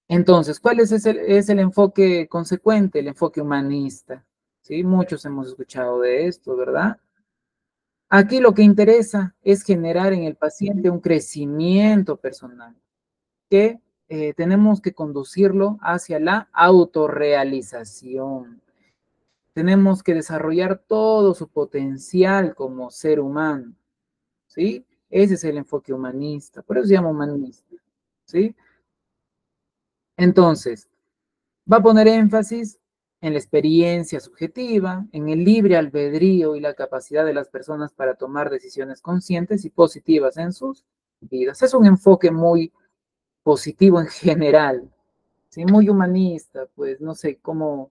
Entonces, ¿cuál es el enfoque consecuente? El enfoque humanista, ¿sí? Muchos hemos escuchado de esto, ¿verdad? Aquí lo que interesa es generar en el paciente un crecimiento personal, que tenemos que conducirlo hacia la autorrealización. Tenemos que desarrollar todo su potencial como ser humano, ¿sí? Ese es el enfoque humanista, por eso se llama humanista, ¿sí? Entonces, va a poner énfasis en la experiencia subjetiva, en el libre albedrío y la capacidad de las personas para tomar decisiones conscientes y positivas en sus vidas. Es un enfoque muy positivo en general, ¿sí? Muy humanista, pues no sé cómo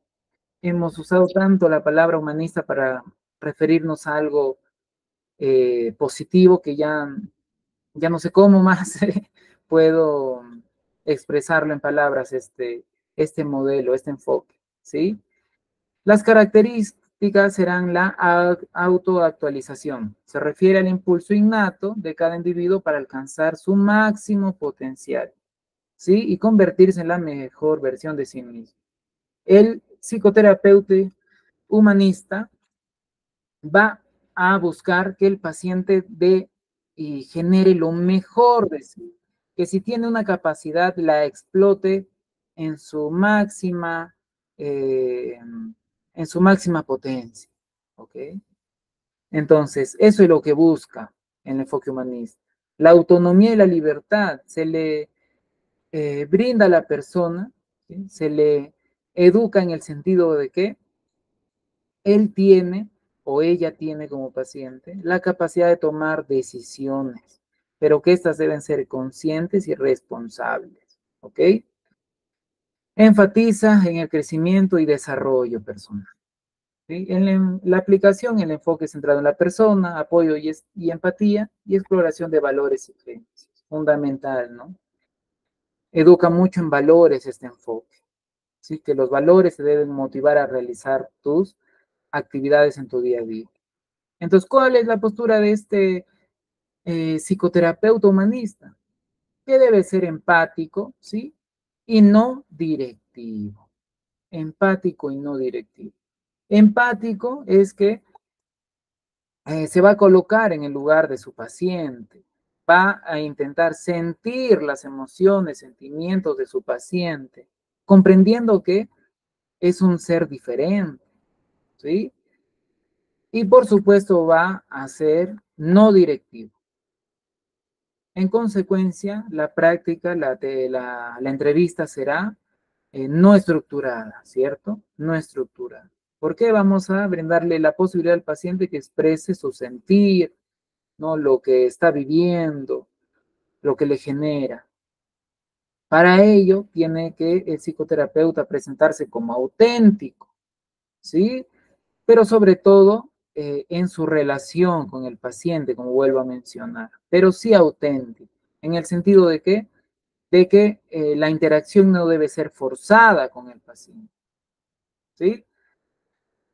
hemos usado tanto la palabra humanista para referirnos a algo positivo que ya no sé cómo más puedo expresarlo en palabras, este modelo, este enfoque, ¿sí? Las características serán la autoactualización. Se refiere al impulso innato de cada individuo para alcanzar su máximo potencial, ¿sí? Y convertirse en la mejor versión de sí mismo. El psicoterapeuta humanista va a buscar que el paciente dé y genere lo mejor de sí, que si tiene una capacidad la explote en su máxima, eh, en su máxima potencia, ¿ok? Entonces, eso es lo que busca el enfoque humanista. La autonomía y la libertad se le brinda a la persona, ¿sí? Se le educa en el sentido de que él tiene o ella tiene como paciente la capacidad de tomar decisiones, pero que éstas deben ser conscientes y responsables, ¿ok? Enfatiza en el crecimiento y desarrollo personal. ¿Sí? En la aplicación, el enfoque centrado en la persona, apoyo y empatía y exploración de valores y creencias. Fundamental, ¿no? Educa mucho en valores este enfoque. ¿Sí? Que los valores te deben motivar a realizar tus actividades en tu día a día. Entonces, ¿cuál es la postura de este psicoterapeuta humanista? Que debe ser empático, ¿sí? Y no directivo. Empático y no directivo. Empático es que se va a colocar en el lugar de su paciente, va a intentar sentir las emociones, sentimientos de su paciente, comprendiendo que es un ser diferente, ¿sí? Y por supuesto va a ser no directivo. En consecuencia, la práctica, la entrevista será no estructurada, ¿cierto? No estructurada. ¿Por qué? Vamos a brindarle la posibilidad al paciente que exprese su sentir, ¿no? Lo que está viviendo, lo que le genera. Para ello, tiene que el psicoterapeuta presentarse como auténtico, ¿sí? Pero sobre todo en su relación con el paciente, como vuelvo a mencionar, pero sí auténtico, en el sentido de que la interacción no debe ser forzada con el paciente, ¿sí?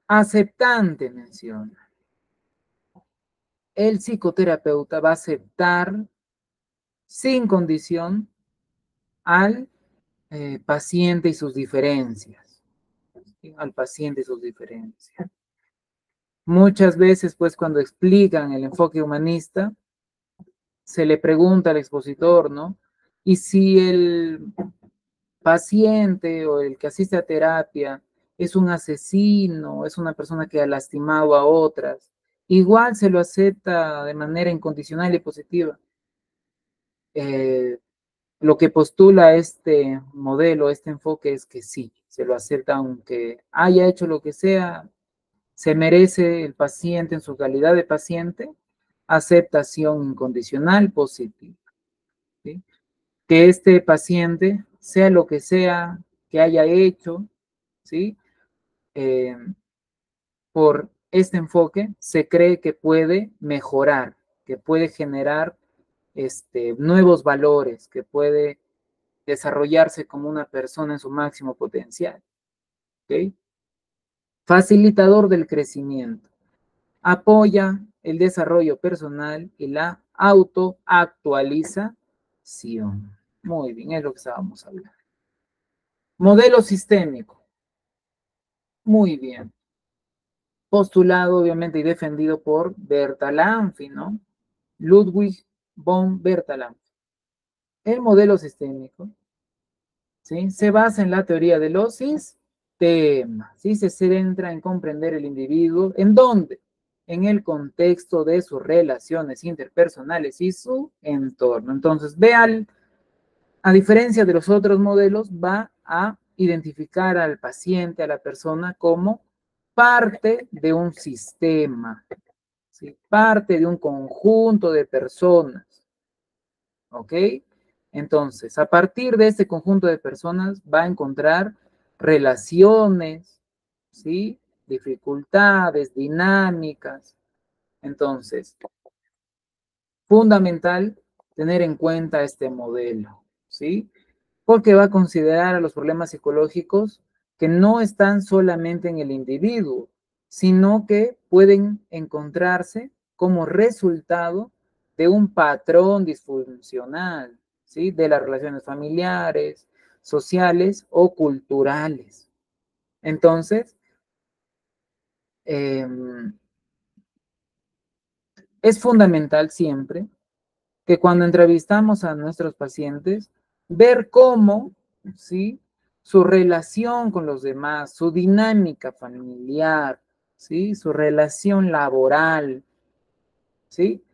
Aceptante menciona. El psicoterapeuta va a aceptar sin condición al paciente y sus diferencias, ¿sí? Al paciente y sus diferencias. Muchas veces, pues, cuando explican el enfoque humanista, se le pregunta al expositor, ¿no? Y si el paciente o el que asiste a terapia es un asesino, es una persona que ha lastimado a otras, igual se lo acepta de manera incondicional y positiva. Lo que postula este modelo, este enfoque es que sí, se lo acepta aunque haya hecho lo que sea, se merece el paciente en su calidad de paciente aceptación incondicional positiva, ¿sí? Que este paciente, sea lo que sea que haya hecho, ¿sí? Eh, por este enfoque se cree que puede mejorar, que puede generar nuevos valores, que puede desarrollarse como una persona en su máximo potencial. ¿Okay? Facilitador del crecimiento. Apoya el desarrollo personal y la autoactualización. Muy bien, es lo que estábamos hablando. Modelo sistémico. Muy bien. Postulado, obviamente, y defendido por Bertalanffy, ¿no? Ludwig von Bertalanffy. El modelo sistémico, ¿sí? Se basa en la teoría de los sistemas, ¿sí? Se centra en comprender el individuo. ¿En dónde? En el contexto de sus relaciones interpersonales y su entorno. Entonces, vean, a diferencia de los otros modelos, va a identificar al paciente, a la persona, como parte de un sistema, ¿sí? Parte de un conjunto de personas. ¿Ok? Entonces, a partir de este conjunto de personas va a encontrar relaciones, ¿sí? Dificultades, dinámicas. Entonces, fundamental tener en cuenta este modelo, ¿sí? Porque va a considerar a los problemas psicológicos que no están solamente en el individuo, sino que pueden encontrarse como resultado de un patrón disfuncional, ¿sí? De las relaciones familiares, sociales o culturales. Entonces, eh, es fundamental siempre que cuando entrevistamos a nuestros pacientes, ver cómo, ¿sí? Su relación con los demás, su dinámica familiar, ¿sí? Su relación laboral, ¿sí?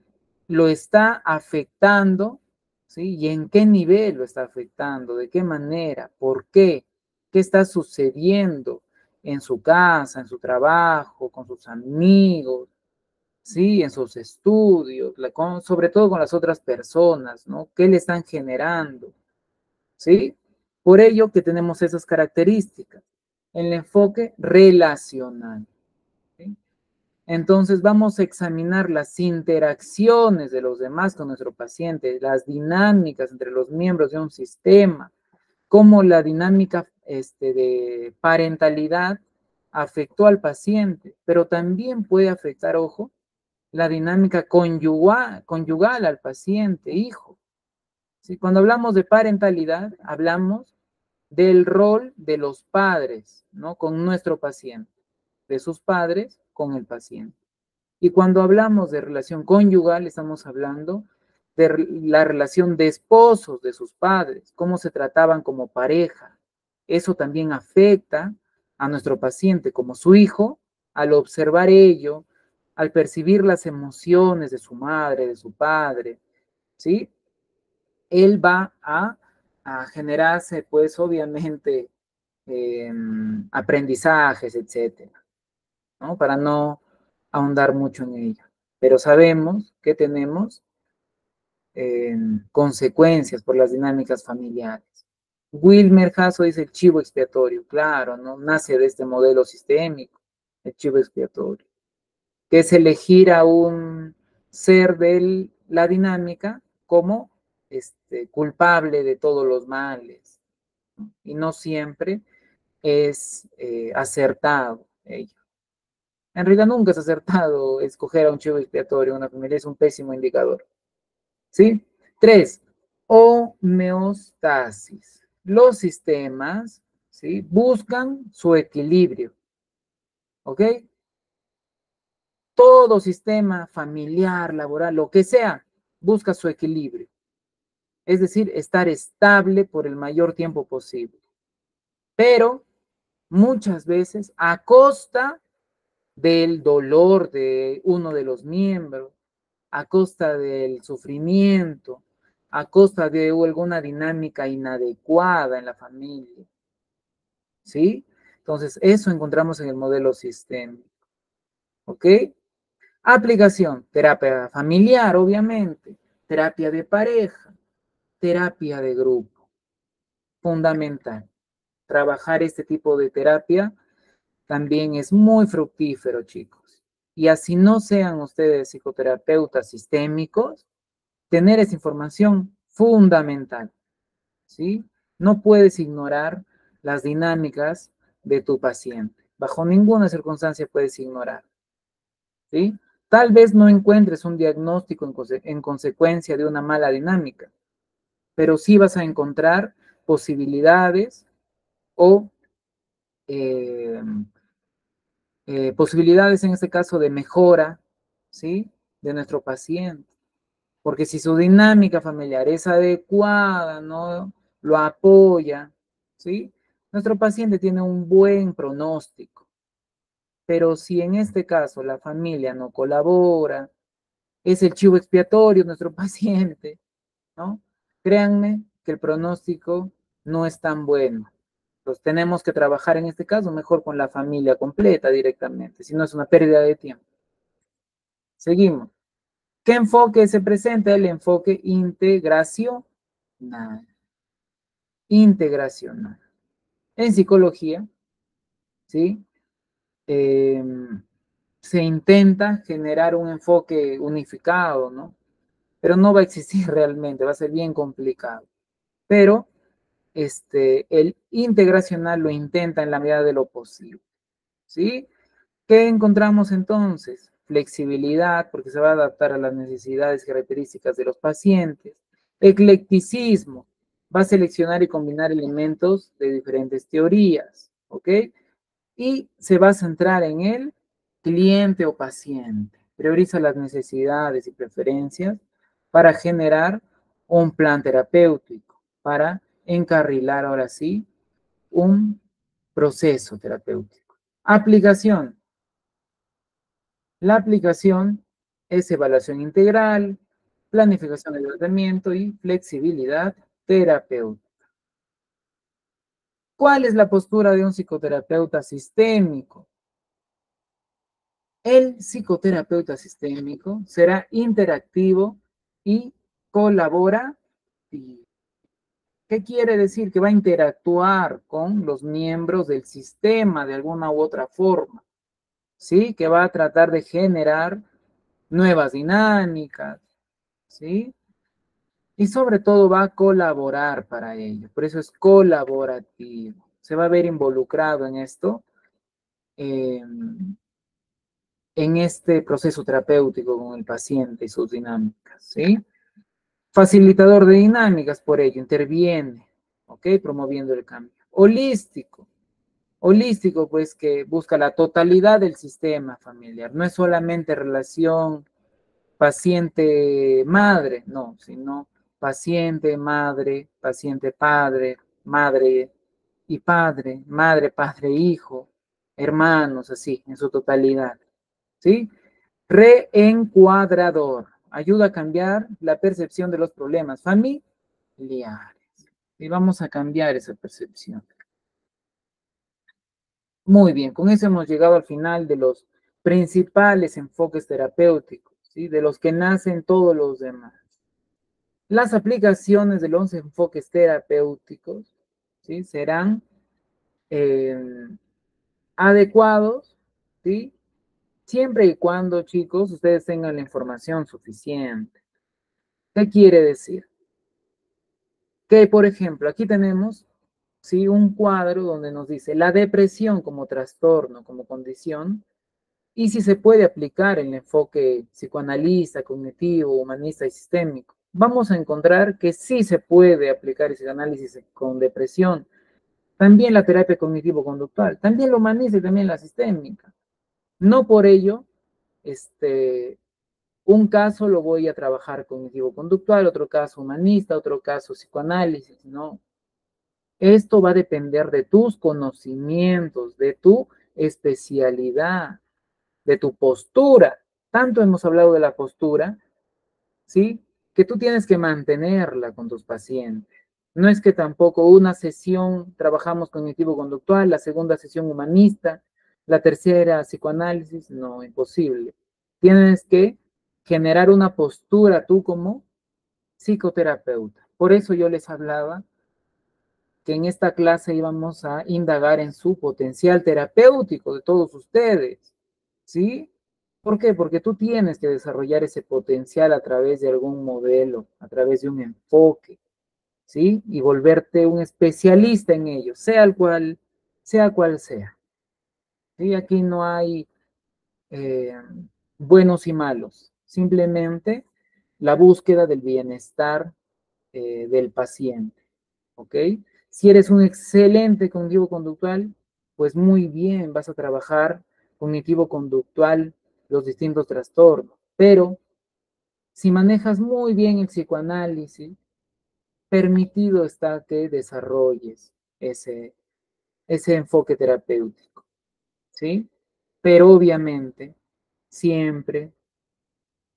Lo está afectando, ¿sí? Y en qué nivel lo está afectando, de qué manera, por qué está sucediendo en su casa, en su trabajo, con sus amigos, ¿sí? En sus estudios, sobre todo con las otras personas, ¿no? ¿Qué le están generando? ¿Sí? Por ello que tenemos esas características. El enfoque relacional. ¿Sí? Entonces vamos a examinar las interacciones de los demás con nuestro paciente, las dinámicas entre los miembros de un sistema, cómo la dinámica de parentalidad afectó al paciente, pero también puede afectar, ojo, la dinámica conyugal al paciente, hijo. ¿Sí? Cuando hablamos de parentalidad, hablamos del rol de los padres, ¿no? Con nuestro paciente, de sus padres con el paciente. Y cuando hablamos de relación conyugal, estamos hablando de la relación de esposos de sus padres, cómo se trataban como pareja. Eso también afecta a nuestro paciente como su hijo, al observar ello, al percibir las emociones de su madre, de su padre, ¿sí? Él va a generarse, pues, obviamente, aprendizajes, etcétera, ¿no? Para no ahondar mucho en ello. Pero sabemos que tenemos consecuencias por las dinámicas familiares. Wilmer Hasso dice el chivo expiatorio, claro, ¿no? Nace de este modelo sistémico, el chivo expiatorio, que es elegir a un ser de la dinámica como culpable de todos los males, ¿no? Y no siempre es acertado ello. En realidad nunca es acertado escoger a un chivo expiatorio en una familia, es un pésimo indicador. ¿Sí? 3. Homeostasis. Los sistemas, ¿sí? Buscan su equilibrio. ¿Ok? Todo sistema familiar, laboral, lo que sea, busca su equilibrio. Es decir, estar estable por el mayor tiempo posible. Pero muchas veces a costa del dolor de uno de los miembros, a costa del sufrimiento, a costa de alguna dinámica inadecuada en la familia, ¿sí? Entonces, eso encontramos en el modelo sistémico, ¿ok? Aplicación, terapia familiar, obviamente, terapia de pareja, terapia de grupo, fundamental. Trabajar este tipo de terapia también es muy fructífero, chicos. Y así no sean ustedes psicoterapeutas sistémicos, tener esa información fundamental, ¿sí? No puedes ignorar las dinámicas de tu paciente. Bajo ninguna circunstancia puedes ignorar, ¿sí? Tal vez no encuentres un diagnóstico en consecuencia de una mala dinámica, pero sí vas a encontrar posibilidades o eh, posibilidades en este caso de mejora, ¿sí? De nuestro paciente. Porque si su dinámica familiar es adecuada, ¿no? Lo apoya, ¿sí? Nuestro paciente tiene un buen pronóstico. Pero si en este caso la familia no colabora, es el chivo expiatorio nuestro paciente, ¿no? Créanme que el pronóstico no es tan bueno. Entonces tenemos que trabajar en este caso mejor con la familia completa directamente, si no es una pérdida de tiempo. Seguimos. ¿Qué enfoque se presenta? El enfoque integracional. Integracional. En psicología, ¿sí? Eh, se intenta generar un enfoque unificado, ¿no? Pero no va a existir realmente, va a ser bien complicado. Pero el integracional lo intenta en la medida de lo posible, ¿sí? ¿Qué encontramos entonces? Flexibilidad, porque se va a adaptar a las necesidades y características de los pacientes. Eclecticismo, va a seleccionar y combinar elementos de diferentes teorías, ¿ok? Y se va a centrar en el cliente o paciente. Prioriza las necesidades y preferencias para generar un plan terapéutico, para encarrilar ahora sí un proceso terapéutico. Aplicación. La aplicación es evaluación integral, planificación del tratamiento y flexibilidad terapéutica. ¿Cuál es la postura de un psicoterapeuta sistémico? El psicoterapeuta sistémico será interactivo y colaborativo. ¿Qué quiere decir? Que va a interactuar con los miembros del sistema de alguna u otra forma, ¿sí? Que va a tratar de generar nuevas dinámicas, ¿sí? Y sobre todo va a colaborar para ello, por eso es colaborativo. Se va a ver involucrado en esto, eh, en este proceso terapéutico con el paciente y sus dinámicas, ¿sí? Facilitador de dinámicas, por ello, interviene, ¿ok? Promoviendo el cambio. Holístico. Holístico, pues, que busca la totalidad del sistema familiar. No es solamente relación paciente-madre, no, sino paciente-madre, paciente-padre, madre y padre, madre, padre, hijo, hermanos, así, en su totalidad, ¿sí? Reencuadrador, ayuda a cambiar la percepción de los problemas familiares. Y vamos a cambiar esa percepción. Muy bien, con eso hemos llegado al final de los principales enfoques terapéuticos, ¿sí? De los que nacen todos los demás. Las aplicaciones de los enfoques terapéuticos, ¿sí? Serán eh, adecuados, ¿sí? Siempre y cuando, chicos, ustedes tengan la información suficiente. ¿Qué quiere decir? Que, por ejemplo, aquí tenemos, ¿sí? Un cuadro donde nos dice la depresión como trastorno, como condición, y si se puede aplicar el enfoque psicoanalista, cognitivo, humanista y sistémico. Vamos a encontrar que sí se puede aplicar ese análisis con depresión. También la terapia cognitivo-conductual, también lo humanista y también la sistémica. No por ello, un caso lo voy a trabajar cognitivo-conductual, otro caso humanista, otro caso psicoanálisis, ¿no? Esto va a depender de tus conocimientos, de tu especialidad. de tu postura. Tanto hemos hablado de la postura, ¿sí? Que tú tienes que mantenerla con tus pacientes. No es que tampoco una sesión trabajamos cognitivo-conductual, la segunda sesión humanista, la tercera psicoanálisis, no, imposible. Tienes que generar una postura tú como psicoterapeuta. Por eso yo les hablaba que en esta clase íbamos a indagar en su potencial terapéutico de todos ustedes, ¿sí? ¿Por qué? Porque tú tienes que desarrollar ese potencial a través de algún modelo, a través de un enfoque, ¿sí? Y volverte un especialista en ello, sea cual sea. ¿Sí? Aquí no hay eh, buenos y malos, simplemente la búsqueda del bienestar del paciente, ¿ok? Si eres un excelente cognitivo conductual, pues muy bien, vas a trabajar cognitivo conductual los distintos trastornos, pero si manejas muy bien el psicoanálisis, permitido está que desarrolles ese, ese enfoque terapéutico, ¿sí? Pero obviamente, siempre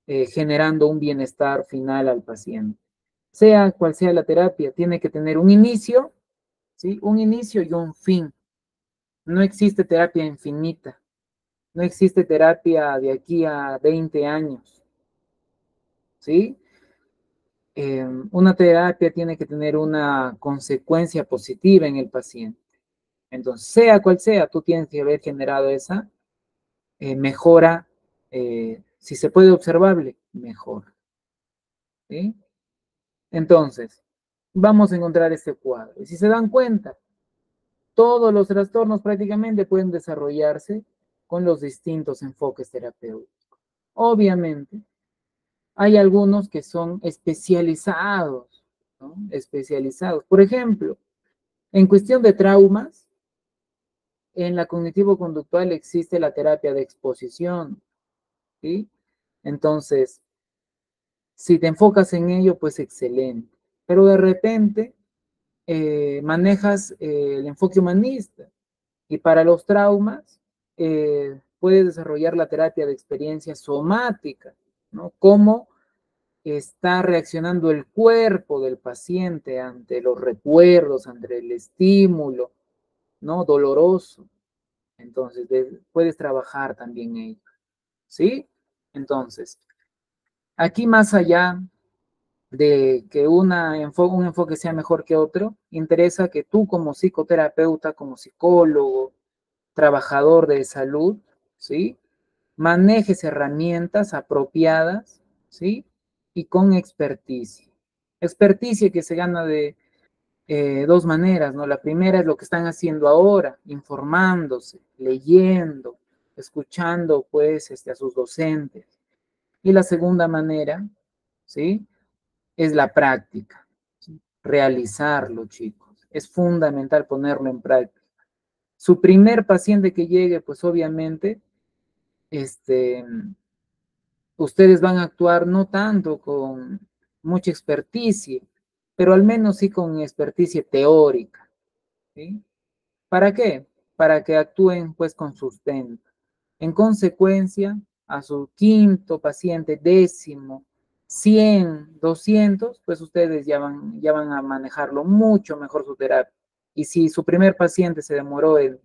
generando un bienestar final al paciente. Sea cual sea la terapia, tiene que tener un inicio, ¿sí? Un inicio y un fin. No existe terapia infinita, no existe terapia de aquí a 20 años, ¿sí? Una terapia tiene que tener una consecuencia positiva en el paciente. Entonces, sea cual sea, tú tienes que haber generado esa mejora, si se puede observable, mejor. ¿Sí? Entonces, vamos a encontrar este cuadro. Y si se dan cuenta, todos los trastornos prácticamente pueden desarrollarse con los distintos enfoques terapéuticos. Obviamente, hay algunos que son especializados, ¿no? Especializados. Por ejemplo, en cuestión de traumas, en la cognitivo-conductual existe la terapia de exposición, ¿sí? Entonces, si te enfocas en ello, pues excelente. Pero de repente manejas el enfoque humanista y para los traumas puedes desarrollar la terapia de experiencia somática, ¿no? Cómo está reaccionando el cuerpo del paciente ante los recuerdos, ante el estímulo, ¿no? Doloroso. Entonces, puedes trabajar también ello, ¿sí? Entonces, aquí más allá de que un enfoque sea mejor que otro, interesa que tú como psicoterapeuta, como psicólogo, trabajador de salud, ¿sí? Manejes herramientas apropiadas, ¿sí? Y con experticia. Experticia que se gana de dos maneras, ¿no? La primera es lo que están haciendo ahora, informándose, leyendo, escuchando, pues, a sus docentes. Y la segunda manera, ¿sí? Es la práctica, ¿sí? Realizarlo, chicos. Es fundamental ponerlo en práctica. Su primer paciente que llegue, pues obviamente, este, ustedes van a actuar no tanto con mucha experticia, pero al menos sí con experticia teórica, ¿sí? ¿Para qué? Para que actúen pues con sustento. En consecuencia, a su quinto paciente, décimo, 100, 200, pues ustedes ya van a manejarlo mucho mejor su terapia. Y si su primer paciente se demoró en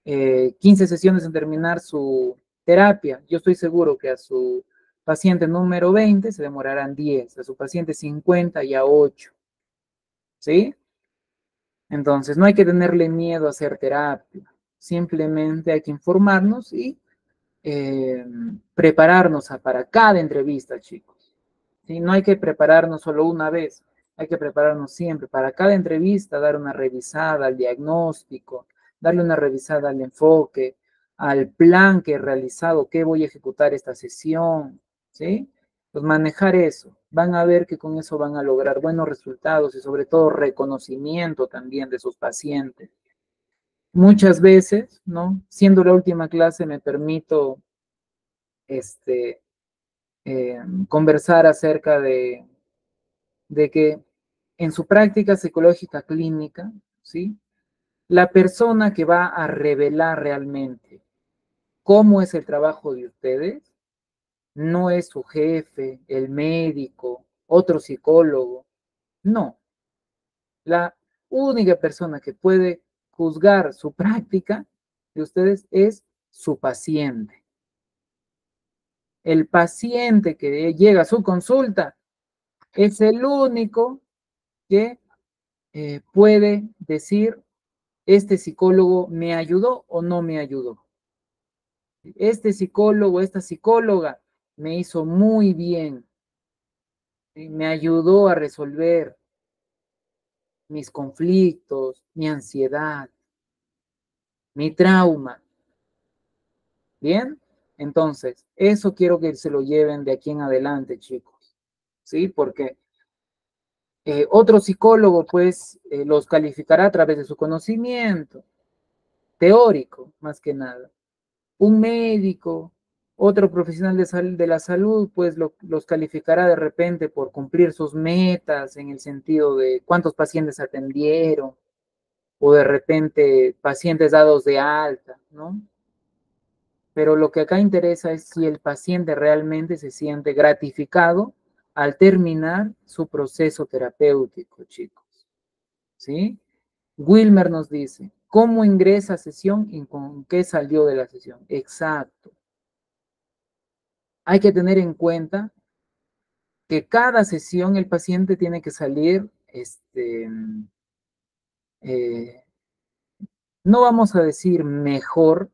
15 sesiones en terminar su terapia, yo estoy seguro que a su paciente número 20 se demorarán 10, a su paciente 50 y a 8, ¿sí? Entonces, no hay que tenerle miedo a hacer terapia, simplemente hay que informarnos y eh, prepararnos para cada entrevista, chicos. ¿Sí? No hay que prepararnos solo una vez, hay que prepararnos siempre. Para cada entrevista, dar una revisada al diagnóstico, darle una revisada al enfoque, al plan que he realizado, qué voy a ejecutar esta sesión, ¿sí? Pues manejar eso. Van a ver que con eso van a lograr buenos resultados y sobre todo reconocimiento también de sus pacientes. Muchas veces, ¿no? Siendo la última clase, me permito este, conversar acerca de que en su práctica psicológica clínica, ¿sí? La persona que va a revelar realmente cómo es el trabajo de ustedes, no es su jefe, el médico, otro psicólogo, no. La única persona que puede juzgar su práctica de ustedes es su paciente. El paciente que llega a su consulta es el único que puede decir, este psicólogo me ayudó o no me ayudó. Este psicólogo, esta psicóloga me hizo muy bien, ¿sí? Me ayudó a resolver mis conflictos, mi ansiedad, mi trauma. ¿Bien? Entonces, eso quiero que se lo lleven de aquí en adelante, chicos. ¿Sí? Porque otro psicólogo, pues, los calificará a través de su conocimiento teórico, más que nada. Un médico, otro profesional de la salud, pues los calificará de repente por cumplir sus metas en el sentido de cuántos pacientes atendieron o de repente pacientes dados de alta, ¿no? Pero lo que acá interesa es si el paciente realmente se siente gratificado al terminar su proceso terapéutico, chicos. ¿Sí? Wilmer nos dice, ¿cómo ingresa a sesión y con qué salió de la sesión? Exacto. Hay que tener en cuenta que cada sesión el paciente tiene que salir, eh, no vamos a decir mejor,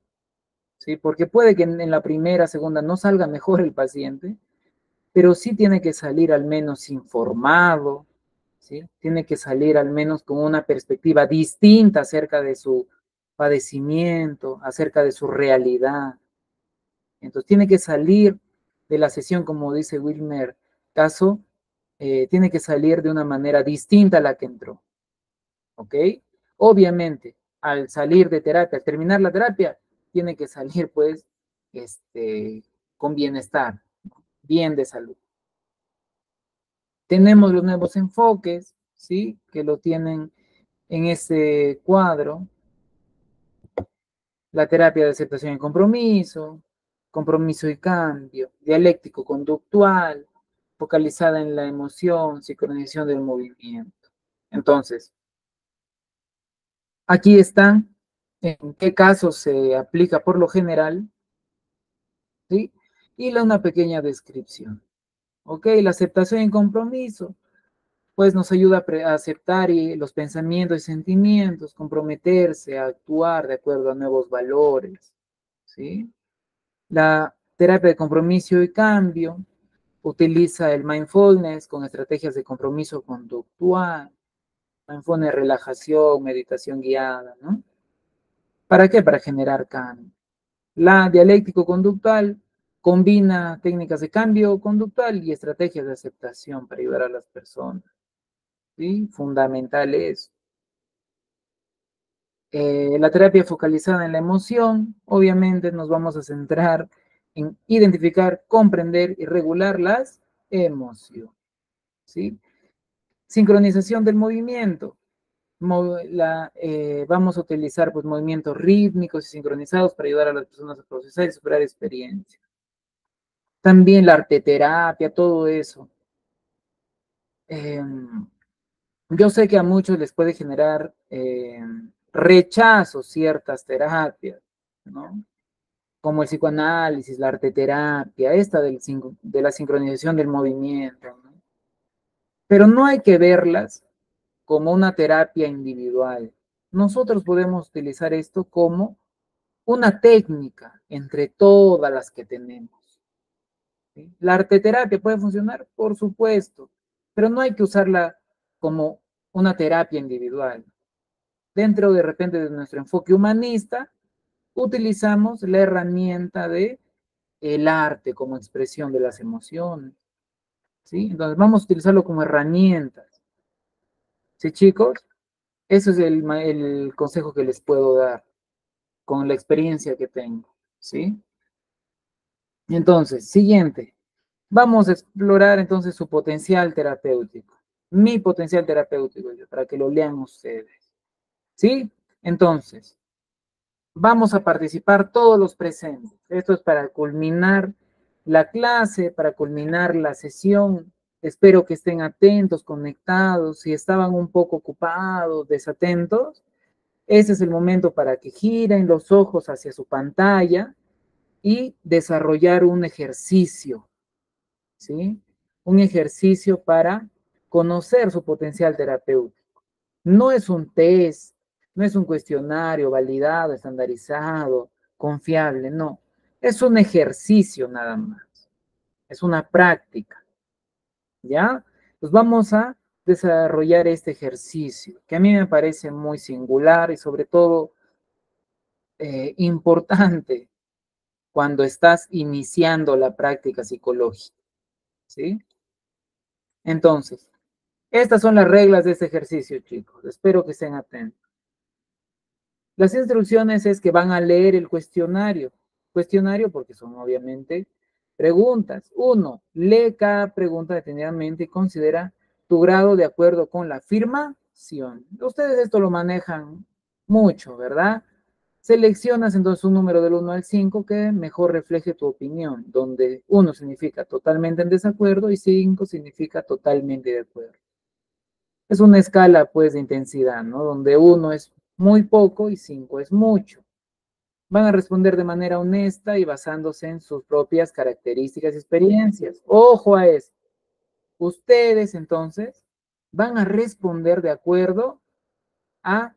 ¿sí? Porque puede que en la primera, segunda no salga mejor el paciente, pero sí tiene que salir al menos informado, ¿sí? Tiene que salir al menos con una perspectiva distinta acerca de su padecimiento, acerca de su realidad. Entonces tiene que salir de la sesión, como dice Wilmer Caso, tiene que salir de una manera distinta a la que entró, ¿ok? Obviamente, al salir de terapia, al terminar la terapia, tiene que salir pues con bienestar, bien de salud. Tenemos los nuevos enfoques, ¿sí? Que lo tienen en ese cuadro. La terapia de aceptación y compromiso, compromiso y cambio, dialéctico conductual, focalizada en la emoción, sincronización del movimiento. Entonces, aquí están en qué casos se aplica por lo general, ¿sí? Y una pequeña descripción. ¿Ok? La aceptación y compromiso pues nos ayuda a aceptar los pensamientos y sentimientos, comprometerse a actuar de acuerdo a nuevos valores, ¿sí? La terapia de compromiso y cambio utiliza el mindfulness con estrategias de compromiso conductual, mindfulness, relajación, meditación guiada, ¿no? ¿Para qué? Para generar cambio. La dialéctico-conductual combina técnicas de cambio conductual y estrategias de aceptación para ayudar a las personas. ¿Sí? Fundamental es la terapia focalizada en la emoción, obviamente nos vamos a centrar en identificar, comprender y regular las emociones. ¿Sí? Sincronización del movimiento. Vamos a utilizar pues, movimientos rítmicos y sincronizados para ayudar a las personas a procesar y superar experiencias. También la arteterapia, todo eso. Yo sé que a muchos les puede generar rechazo ciertas terapias, ¿no? Como el psicoanálisis, la arteterapia, esta de la sincronización del movimiento, ¿no? Pero no hay que verlas como una terapia individual. Nosotros podemos utilizar esto como una técnica entre todas las que tenemos. ¿Sí? La arteterapia puede funcionar, por supuesto, pero no hay que usarla como una terapia individual. Dentro de repente de nuestro enfoque humanista, utilizamos la herramienta de el arte como expresión de las emociones, ¿sí? Entonces vamos a utilizarlo como herramientas, ¿sí, chicos? Ese es el consejo que les puedo dar con la experiencia que tengo, ¿sí? Entonces, siguiente. Vamos a explorar entonces su potencial terapéutico, mi potencial terapéutico, para que lo lean ustedes, ¿sí? Entonces, Vamos a participar todos los presentes. Esto es para culminar la clase, para culminar la sesión. Espero que estén atentos, conectados. Si estaban un poco ocupados, desatentos, ese es el momento para que giren los ojos hacia su pantalla y desarrollar un ejercicio, ¿sí? Un ejercicio para conocer su potencial terapéutico. No es un test, no es un cuestionario validado, estandarizado, confiable, no. Es un ejercicio nada más. Es una práctica, ¿ya? Pues vamos a desarrollar este ejercicio, que a mí me parece muy singular y sobre todo importante cuando estás iniciando la práctica psicológica, ¿sí? Entonces, estas son las reglas de este ejercicio, chicos. Espero que estén atentos. Las instrucciones es que van a leer el cuestionario. Cuestionario porque son obviamente preguntas. Uno, lee cada pregunta detenidamente y considera tu grado de acuerdo con la afirmación. Ustedes esto lo manejan mucho, ¿verdad? Seleccionas entonces un número del 1 al 5 que mejor refleje tu opinión, donde 1 significa totalmente en desacuerdo y 5 significa totalmente de acuerdo. Es una escala, pues, de intensidad, ¿no? Donde 1 es muy poco y 5 es mucho. Van a responder de manera honesta y basándose en sus propias características y experiencias. Ojo a eso. Ustedes, entonces, van a responder de acuerdo a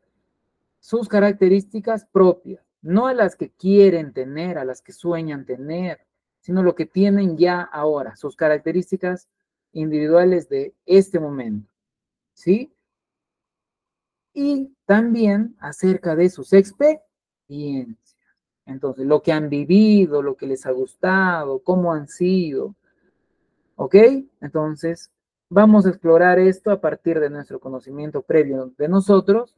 sus características propias, no a las que quieren tener, a las que sueñan tener, sino lo que tienen ya ahora, sus características individuales de este momento, ¿sí? Y también acerca de sus experiencias. Entonces, lo que han vivido, lo que les ha gustado, cómo han sido, ¿ok? Entonces, vamos a explorar esto a partir de nuestro conocimiento previo de nosotros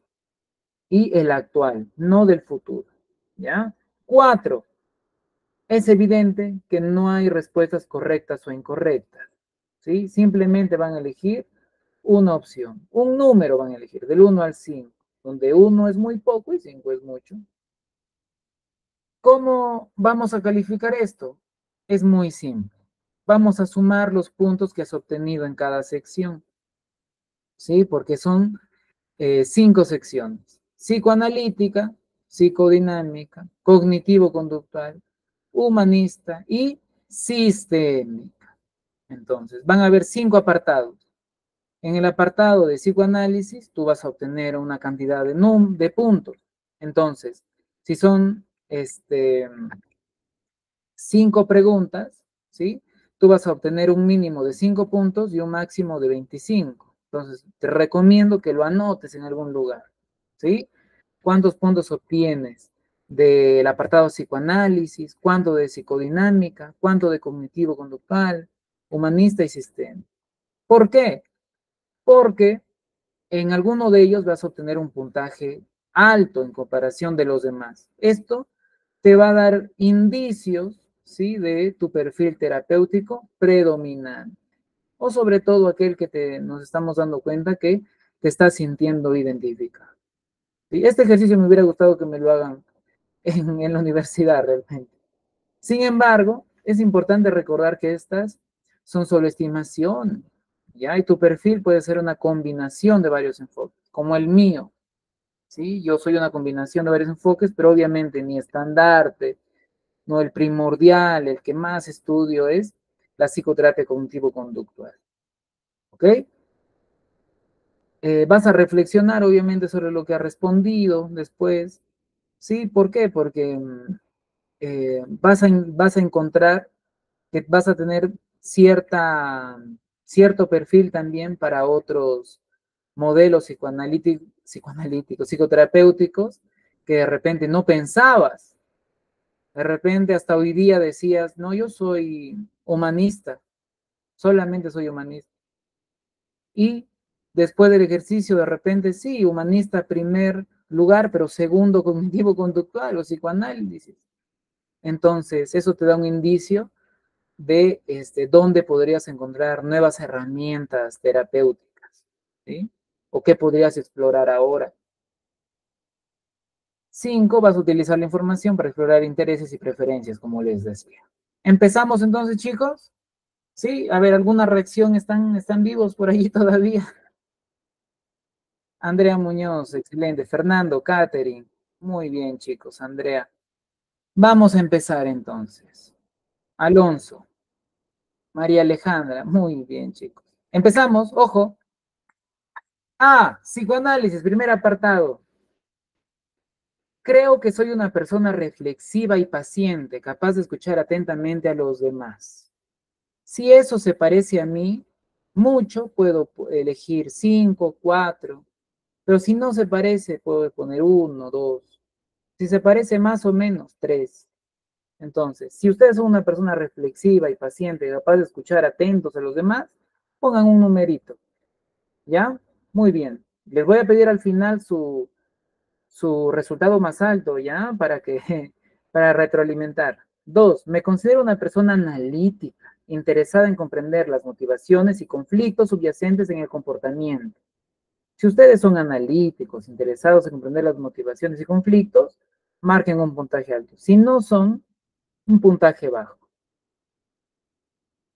y el actual, no del futuro, ¿ya? 4. Es evidente que no hay respuestas correctas o incorrectas, ¿sí? Simplemente van a elegir una opción, un número van a elegir, del 1 al 5, donde 1 es muy poco y 5 es mucho. ¿Cómo vamos a calificar esto? Es muy simple. Vamos a sumar los puntos que has obtenido en cada sección, ¿sí? Porque son 5 secciones. Psicoanalítica, psicodinámica, cognitivo-conductual, humanista y sistémica. Entonces, van a haber 5 apartados. En el apartado de psicoanálisis, tú vas a obtener una cantidad de puntos. Entonces, si son 5 preguntas, ¿sí? Tú vas a obtener un mínimo de 5 puntos y un máximo de 25. Entonces, te recomiendo que lo anotes en algún lugar, ¿sí? ¿Cuántos puntos obtienes del apartado psicoanálisis? ¿Cuánto de psicodinámica? ¿Cuánto de cognitivo-conductual? Humanista y sistema. ¿Por qué? Porque en alguno de ellos vas a obtener un puntaje alto en comparación de los demás. Esto te va a dar indicios, ¿sí? De tu perfil terapéutico predominante. O sobre todo aquel que nos estamos dando cuenta que te estás sintiendo identificado. ¿Sí? Este ejercicio me hubiera gustado que me lo hagan en la universidad realmente. Sin embargo, es importante recordar que estas son solo estimaciones, ¿ya? Y tu perfil puede ser una combinación de varios enfoques, como el mío, ¿sí? Yo soy una combinación de varios enfoques, pero obviamente mi estandarte, no el primordial, el que más estudio es la psicoterapia cognitivo-conductual, ¿ok? Vas a reflexionar, obviamente, sobre lo que ha respondido después, ¿sí? ¿Por qué? Porque vas a encontrar que vas a tener cierto perfil también para otros modelos psicoanalíticos, psicoterapéuticos, que de repente no pensabas. De repente hasta hoy día decías, no, yo soy humanista, solamente soy humanista. Y después del ejercicio, de repente sí, humanista primer lugar, pero segundo cognitivo-conductual o psicoanálisis. Entonces, eso te da un indicio de dónde podrías encontrar nuevas herramientas terapéuticas, ¿sí? O qué podrías explorar ahora. 5, vas a utilizar la información para explorar intereses y preferencias, como les decía. ¿Empezamos entonces, chicos? Sí, a ver, ¿alguna reacción? ¿Están vivos por ahí todavía? Andrea Muñoz, excelente. Fernando, Catherine. Muy bien, chicos. Andrea. Vamos a empezar entonces. Alonso, María Alejandra. Muy bien, chicos. Empezamos, ojo. Ah, psicoanálisis, primer apartado. Creo que soy una persona reflexiva y paciente, capaz de escuchar atentamente a los demás. Si eso se parece a mí, mucho, puedo elegir 5, 4, pero si no se parece, puedo poner 1, 2. Si se parece más o menos, 3. Entonces, si ustedes son una persona reflexiva y paciente, capaz de escuchar atentos a los demás, pongan un numerito, ¿ya? Muy bien. Les voy a pedir al final su resultado más alto, ¿ya? Para retroalimentar. 2, me considero una persona analítica, interesada en comprender las motivaciones y conflictos subyacentes en el comportamiento. Si ustedes son analíticos, interesados en comprender las motivaciones y conflictos, marquen un puntaje alto. Si no son, un puntaje bajo.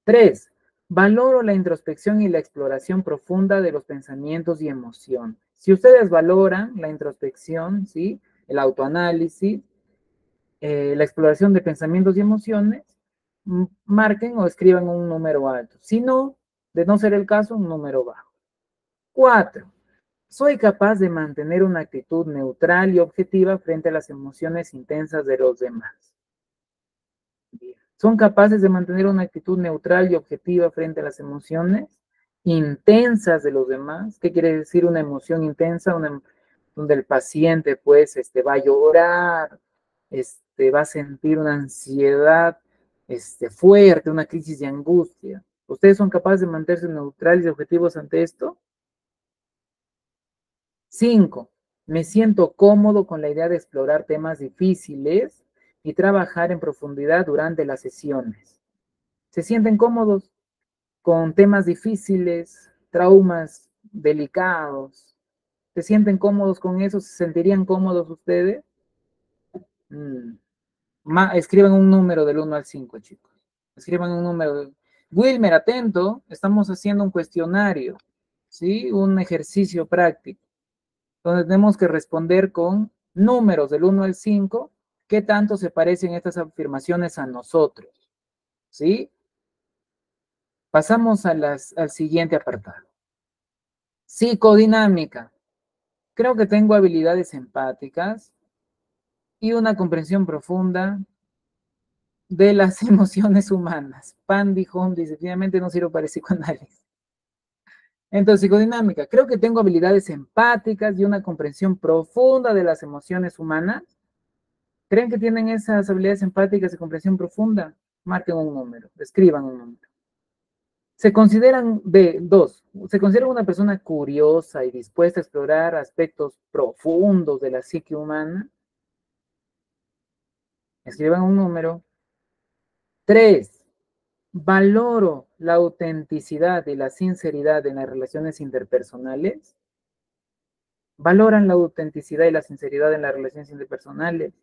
3, valoro la introspección y la exploración profunda de los pensamientos y emociones. Si ustedes valoran la introspección, ¿sí? El autoanálisis, la exploración de pensamientos y emociones, marquen o escriban un número alto. Si no, de no ser el caso, un número bajo. 4, soy capaz de mantener una actitud neutral y objetiva frente a las emociones intensas de los demás. Bien. ¿Son capaces de mantener una actitud neutral y objetiva frente a las emociones intensas de los demás? ¿Qué quiere decir una emoción intensa? Donde el paciente pues va a llorar, va a sentir una ansiedad fuerte, una crisis de angustia. ¿Ustedes son capaces de mantenerse neutrales y objetivos ante esto? 5, me siento cómodo con la idea de explorar temas difíciles y trabajar en profundidad durante las sesiones. ¿Se sienten cómodos con temas difíciles, traumas delicados? ¿Se sienten cómodos con eso? ¿Se sentirían cómodos ustedes? Escriban un número del 1 al 5, chicos. Escriban un número. Wilmer, atento, estamos haciendo un cuestionario, ¿sí? Un ejercicio práctico, donde tenemos que responder con números del 1 al 5, qué tanto se parecen estas afirmaciones a nosotros, ¿sí? Pasamos al siguiente apartado. Psicodinámica. Creo que tengo habilidades empáticas y una comprensión profunda de las emociones humanas. Pandy Home dice, definitivamente no sirvo para psicoanálisis. Entonces, psicodinámica. Creo que tengo habilidades empáticas y una comprensión profunda de las emociones humanas. ¿Creen que tienen esas habilidades empáticas y comprensión profunda? Marquen un número, escriban un número. Se consideran, se considera una persona curiosa y dispuesta a explorar aspectos profundos de la psique humana. Escriban un número. 3, valoro la autenticidad y la sinceridad en las relaciones interpersonales. ¿Valoran la autenticidad y la sinceridad en las relaciones interpersonales?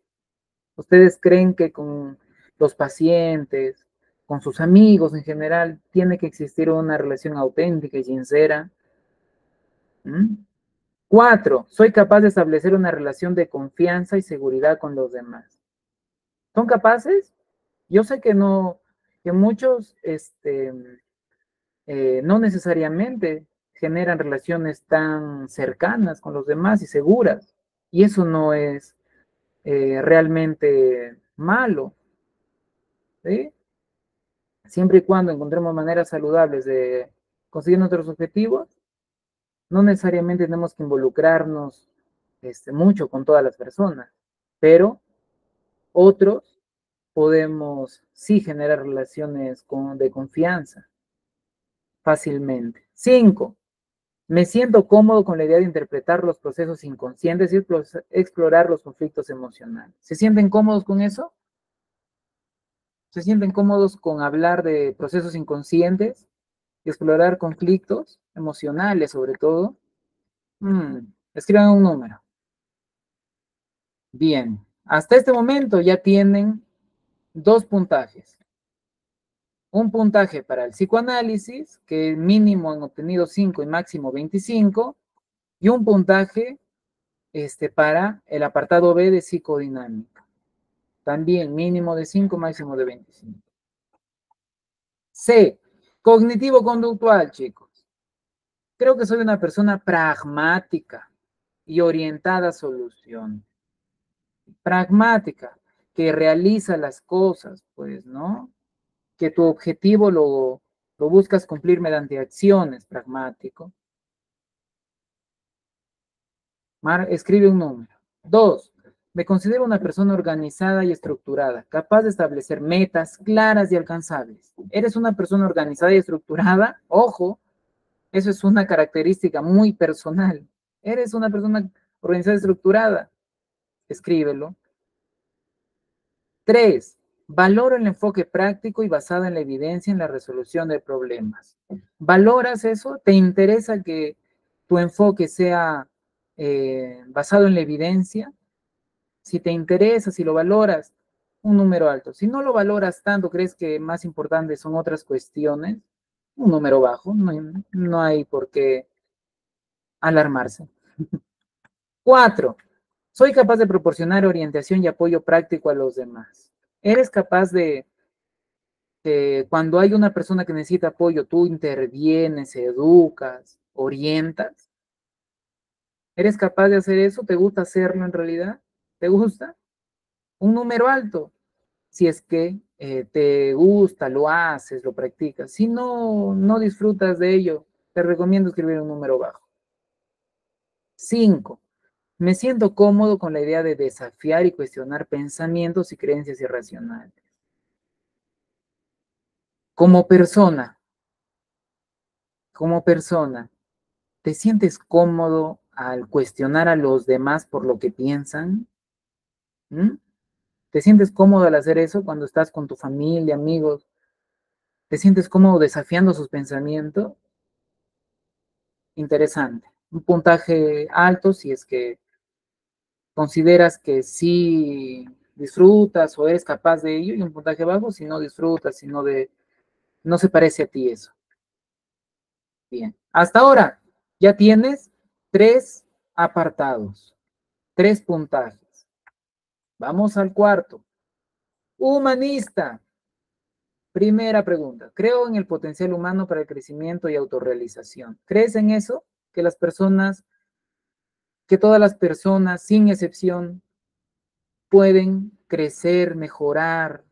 ¿Ustedes creen que con los pacientes, con sus amigos en general, tiene que existir una relación auténtica y sincera? 4, soy capaz de establecer una relación de confianza y seguridad con los demás. ¿Son capaces? Yo sé que no, que muchos no necesariamente generan relaciones tan cercanas con los demás y seguras. Y eso no es realmente malo, ¿sí? Siempre y cuando encontremos maneras saludables de conseguir nuestros objetivos, no necesariamente tenemos que involucrarnos mucho con todas las personas, pero otros podemos sí generar relaciones de confianza fácilmente. 5, me siento cómodo con la idea de interpretar los procesos inconscientes y explorar los conflictos emocionales. ¿Se sienten cómodos con eso? ¿Se sienten cómodos con hablar de procesos inconscientes y explorar conflictos emocionales sobre todo? Escriban un número. Bien, hasta este momento ya tienen 2 puntajes. Un puntaje para el psicoanálisis, que mínimo han obtenido 5 y máximo 25, y un puntaje para el apartado B de psicodinámica. También mínimo de 5, máximo de 25. C, cognitivo-conductual, chicos. Creo que soy una persona pragmática y orientada a solución. Pragmática, que realiza las cosas, pues, ¿no? Que tu objetivo lo buscas cumplir mediante acciones, pragmático. Escribe un número. 2, me considero una persona organizada y estructurada, capaz de establecer metas claras y alcanzables. ¿Eres una persona organizada y estructurada? Ojo, eso es una característica muy personal. ¿Eres una persona organizada y estructurada? Escríbelo. 3, valoro el enfoque práctico y basado en la evidencia en la resolución de problemas. ¿Valoras eso? ¿Te interesa que tu enfoque sea basado en la evidencia? Si te interesa, si lo valoras, un número alto. Si no lo valoras tanto, crees que más importantes son otras cuestiones, un número bajo. No hay por qué alarmarse. 4, soy capaz de proporcionar orientación y apoyo práctico a los demás. ¿Eres capaz de cuando hay una persona que necesita apoyo, tú intervienes, educas, orientas? ¿Eres capaz de hacer eso? ¿Te gusta hacerlo en realidad? ¿Te gusta? Un número alto. Si es que te gusta, lo haces, lo practicas. Si no, no disfrutas de ello, te recomiendo escribir un número bajo. 5, me siento cómodo con la idea de desafiar y cuestionar pensamientos y creencias irracionales. Como persona, ¿te sientes cómodo al cuestionar a los demás por lo que piensan? ¿Mm? ¿Te sientes cómodo al hacer eso cuando estás con tu familia, amigos? ¿Te sientes cómodo desafiando sus pensamientos? Interesante. Un puntaje alto si es que consideras que sí disfrutas o eres capaz de ello, y un puntaje bajo si no disfrutas, si no se parece a ti eso. Bien. Hasta ahora ya tienes 3 apartados, 3 puntajes. Vamos al cuarto. Humanista. Primera pregunta. Creo en el potencial humano para el crecimiento y autorrealización. ¿Crees en eso? Que todas las personas, sin excepción, pueden crecer, mejorar,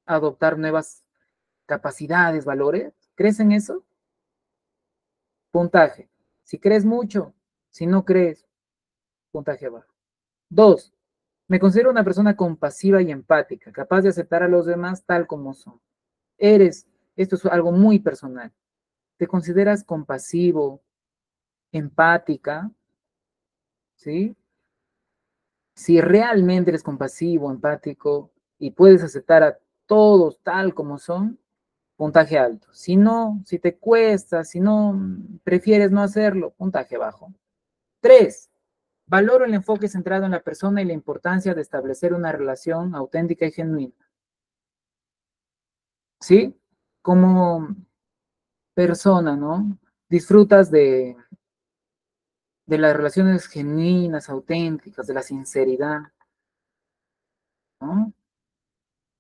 adoptar nuevas capacidades, valores. ¿Crees en eso? Puntaje. Si crees mucho, si no crees, puntaje abajo. 2, me considero una persona compasiva y empática, capaz de aceptar a los demás tal como son. Esto es algo muy personal. ¿Te consideras compasivo, empática? ¿Sí? Si realmente eres compasivo, empático y puedes aceptar a todos tal como son, puntaje alto. Si no, si te cuesta, si no, prefieres no hacerlo, puntaje bajo. 3, valoro el enfoque centrado en la persona y la importancia de establecer una relación auténtica y genuina. ¿Sí? Como persona, ¿no? Disfrutas de las relaciones genuinas, auténticas, de la sinceridad, ¿no?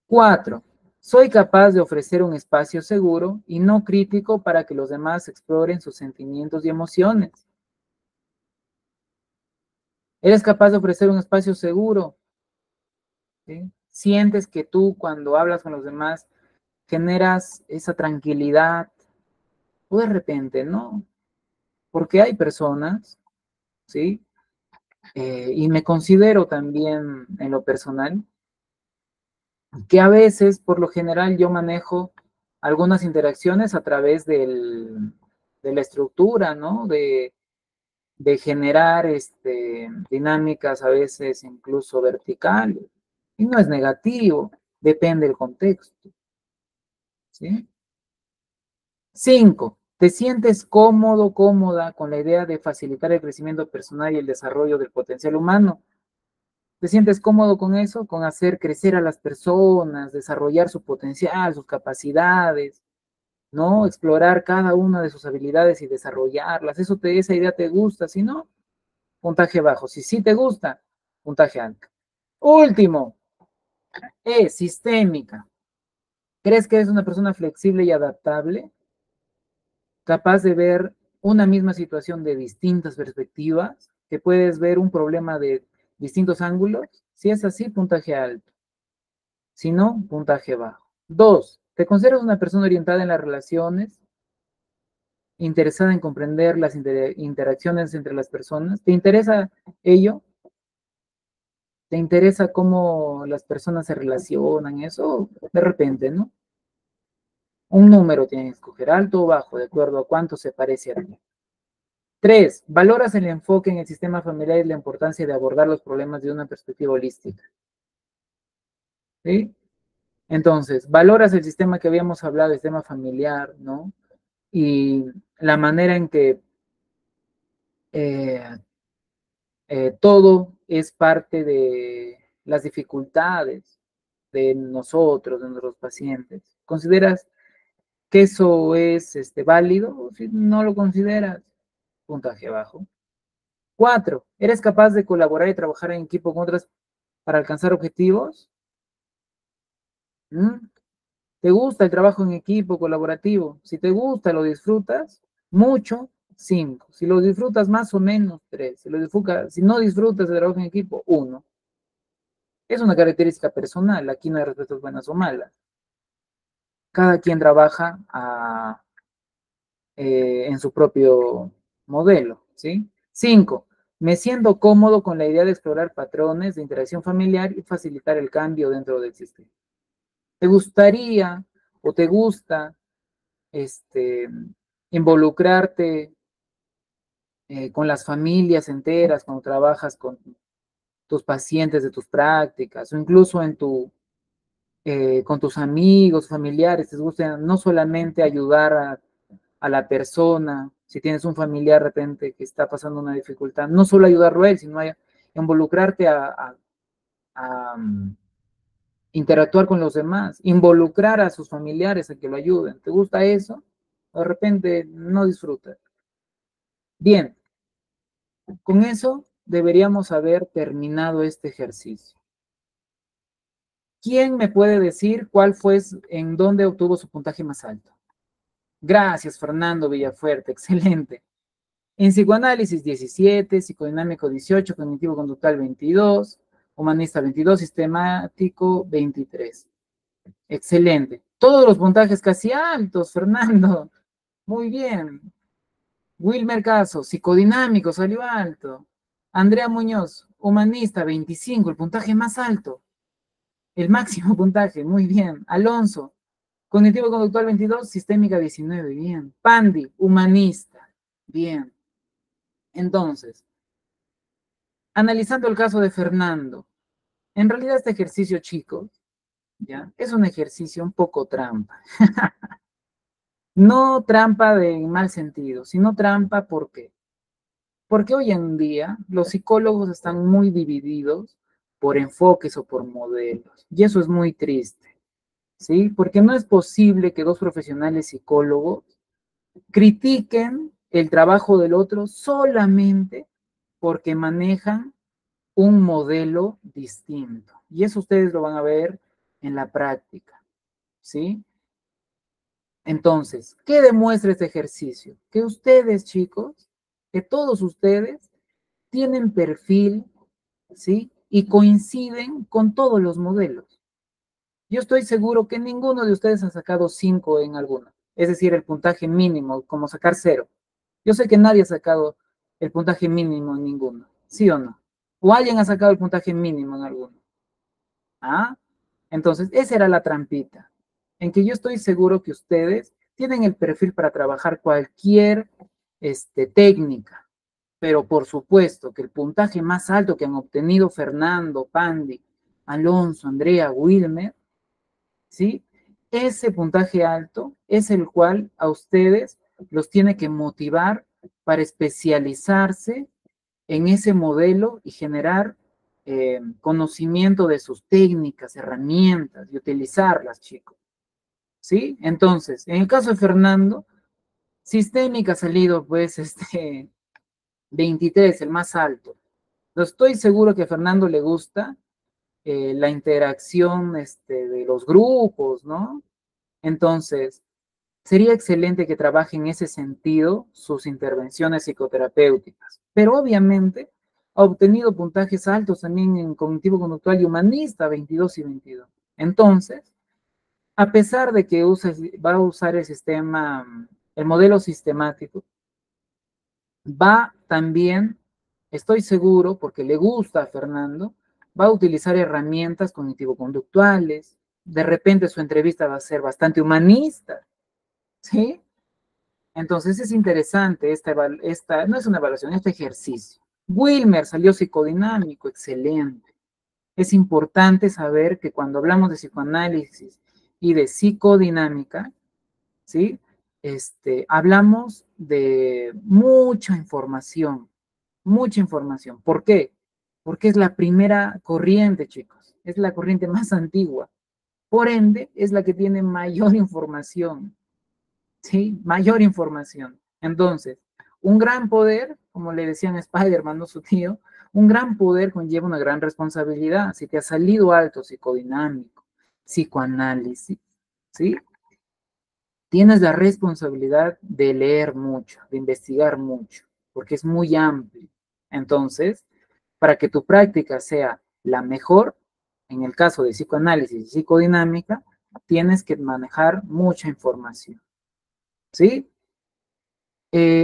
4, soy capaz de ofrecer un espacio seguro y no crítico para que los demás exploren sus sentimientos y emociones. ¿Eres capaz de ofrecer un espacio seguro? ¿Sí? ¿Sientes que tú cuando hablas con los demás generas esa tranquilidad? O de repente, ¿no? Porque hay personas, ¿sí? Y me considero también en lo personal, que a veces, por lo general, yo manejo algunas interacciones a través de la estructura, ¿no? De generar dinámicas a veces incluso verticales. Y no es negativo, depende del contexto, ¿sí? 5, ¿te sientes cómodo, cómoda con la idea de facilitar el crecimiento personal y el desarrollo del potencial humano? ¿Te sientes cómodo con eso? Con hacer crecer a las personas, desarrollar su potencial, sus capacidades, ¿no? Explorar cada una de sus habilidades y desarrollarlas. Esa idea te gusta, si no, puntaje bajo. Si sí te gusta, puntaje alto. Último, es sistémica. ¿Crees que eres una persona flexible y adaptable? Capaz de ver una misma situación de distintas perspectivas, que puedes ver un problema de distintos ángulos. Si es así, puntaje alto. Si no, puntaje bajo. 2. ¿Te consideras una persona orientada en las relaciones? Interesada en comprender las interacciones entre las personas. ¿Te interesa ello? ¿Te interesa cómo las personas se relacionan? Eso de repente, ¿no? Un número tienes que escoger, alto o bajo, de acuerdo a cuánto se parece a ti. 3. ¿Valoras el enfoque en el sistema familiar y la importancia de abordar los problemas de una perspectiva holística? ¿Sí? Entonces, valoras el sistema que habíamos hablado, el sistema familiar, ¿no? Y la manera en que eh, todo es parte de las dificultades de nosotros, de nuestros pacientes. ¿Consideras que eso es válido? Si no lo consideras, puntaje bajo. 4. ¿Eres capaz de colaborar y trabajar en equipo con otras para alcanzar objetivos? ¿Mm? ¿Te gusta el trabajo en equipo colaborativo? Si te gusta, lo disfrutas, mucho, 5. Si lo disfrutas más o menos, 3. Si no disfrutas de trabajo en equipo, 1. Es una característica personal, aquí no hay respuestas buenas o malas. Cada quien trabaja en su propio modelo, ¿sí? 5. Me siento cómodo con la idea de explorar patrones de interacción familiar y facilitar el cambio dentro del sistema. ¿Te gustaría o te gusta involucrarte con las familias enteras cuando trabajas con tus pacientes de tus prácticas o incluso con tus amigos, familiares? ¿Te gusta no solamente ayudar a la persona, si tienes un familiar de repente que está pasando una dificultad, no solo ayudarlo a él, sino a involucrarte a interactuar con los demás, involucrar a sus familiares a que lo ayuden? ¿Te gusta eso? O de repente no disfrutas. Bien, con eso deberíamos haber terminado este ejercicio. ¿Quién me puede decir cuál fue, en dónde obtuvo su puntaje más alto? Gracias, Fernando Villafuerte, excelente. En psicoanálisis 17, psicodinámico 18, cognitivo-conductual 22, humanista 22, sistemático 23. Excelente. Todos los puntajes casi altos, Fernando. Muy bien. Wilmer Caso, psicodinámico, salió alto. Andrea Muñoz, humanista 25, el puntaje más alto. El máximo puntaje, muy bien. Alonso, cognitivo-conductual 22, sistémica 19, bien. Pandi, humanista, bien. Entonces, analizando el caso de Fernando, en realidad este ejercicio, chicos, ¿ya? Es un ejercicio un poco trampa. No trampa de mal sentido, sino trampa ¿por qué? Porque hoy en día los psicólogos están muy divididos por enfoques o por modelos, y eso es muy triste, ¿sí? Porque no es posible que dos profesionales psicólogos critiquen el trabajo del otro solamente porque manejan un modelo distinto. Y eso ustedes lo van a ver en la práctica, ¿sí? Entonces, ¿qué demuestra este ejercicio? Que ustedes, chicos, que todos ustedes tienen perfil, ¿sí? Y coinciden con todos los modelos. Yo estoy seguro que ninguno de ustedes ha sacado 5 en alguno, es decir, el puntaje mínimo, como sacar 0. Yo sé que nadie ha sacado el puntaje mínimo en ninguno, ¿sí o no? O alguien ha sacado el puntaje mínimo en alguno. ¿Ah? Entonces, esa era la trampita, en que yo estoy seguro que ustedes tienen el perfil para trabajar cualquier técnica, pero por supuesto que el puntaje más alto que han obtenido Fernando, Pandi, Alonso, Andrea, Wilmer, ¿sí? Ese puntaje alto es el cual a ustedes los tiene que motivar para especializarse en ese modelo y generar conocimiento de sus técnicas, herramientas y utilizarlas, chicos. ¿Sí? Entonces, en el caso de Fernando, sistémica ha salido pues 23, el más alto. Estoy seguro que a Fernando le gusta la interacción de los grupos, ¿no? Entonces, sería excelente que trabaje en ese sentido sus intervenciones psicoterapéuticas, pero obviamente ha obtenido puntajes altos también en cognitivo conductual y humanista, 22 y 22. Entonces, a pesar de que va a usar el sistema, el modelo sistemático, va también, estoy seguro, porque le gusta a Fernando, va a utilizar herramientas cognitivo-conductuales. De repente su entrevista va a ser bastante humanista, ¿sí? Entonces es interesante no es una evaluación, este ejercicio. Wilmer salió psicodinámico, excelente. Es importante saber que cuando hablamos de psicoanálisis y de psicodinámica, ¿sí? Hablamos de mucha información, mucha información. ¿Por qué? Porque es la primera corriente, chicos. Es la corriente más antigua. Por ende, es la que tiene mayor información. ¿Sí? Mayor información. Entonces, un gran poder, como le decían Spider-Man, no su tío, un gran poder conlleva una gran responsabilidad. Si te ha salido alto psicodinámico, psicoanálisis, ¿sí? Tienes la responsabilidad de leer mucho, de investigar mucho, porque es muy amplio. Entonces, para que tu práctica sea la mejor, en el caso de psicoanálisis y psicodinámica, tienes que manejar mucha información. ¿Sí?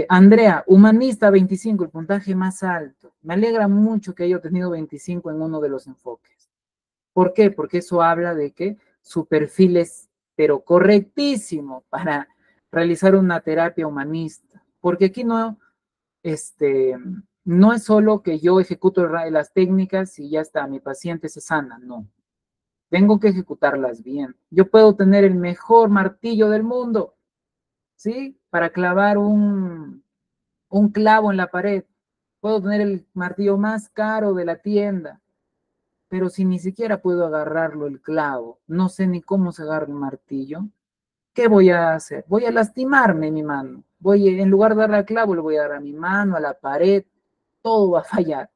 Andrea, humanista 25, el puntaje más alto. Me alegra mucho que haya obtenido 25 en uno de los enfoques. ¿Por qué? Porque eso habla de que su perfil es, pero correctísimo para realizar una terapia humanista. Porque aquí no es solo que yo ejecuto las técnicas y ya está, mi paciente se sana, no. Tengo que ejecutarlas bien. Yo puedo tener el mejor martillo del mundo, ¿sí? Para clavar un clavo en la pared. Puedo tener el martillo más caro de la tienda, pero si ni siquiera puedo agarrarlo el clavo, no sé ni cómo se agarra el martillo, ¿qué voy a hacer? Voy a lastimarme mi mano. En lugar de darle al clavo, le voy a dar a mi mano, a la pared, todo va a fallar,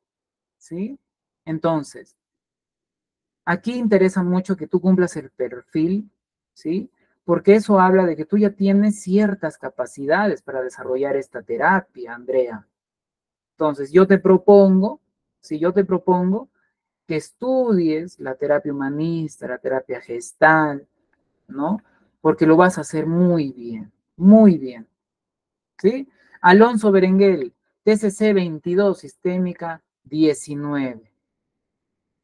¿sí? Entonces, aquí interesa mucho que tú cumplas el perfil, ¿sí? Porque eso habla de que tú ya tienes ciertas capacidades para desarrollar esta terapia, Andrea. Entonces, yo te propongo que estudies la terapia humanista, la terapia gestal, ¿no? Porque lo vas a hacer muy bien, ¿sí? Alonso Berenguel, TCC 22, sistémica 19.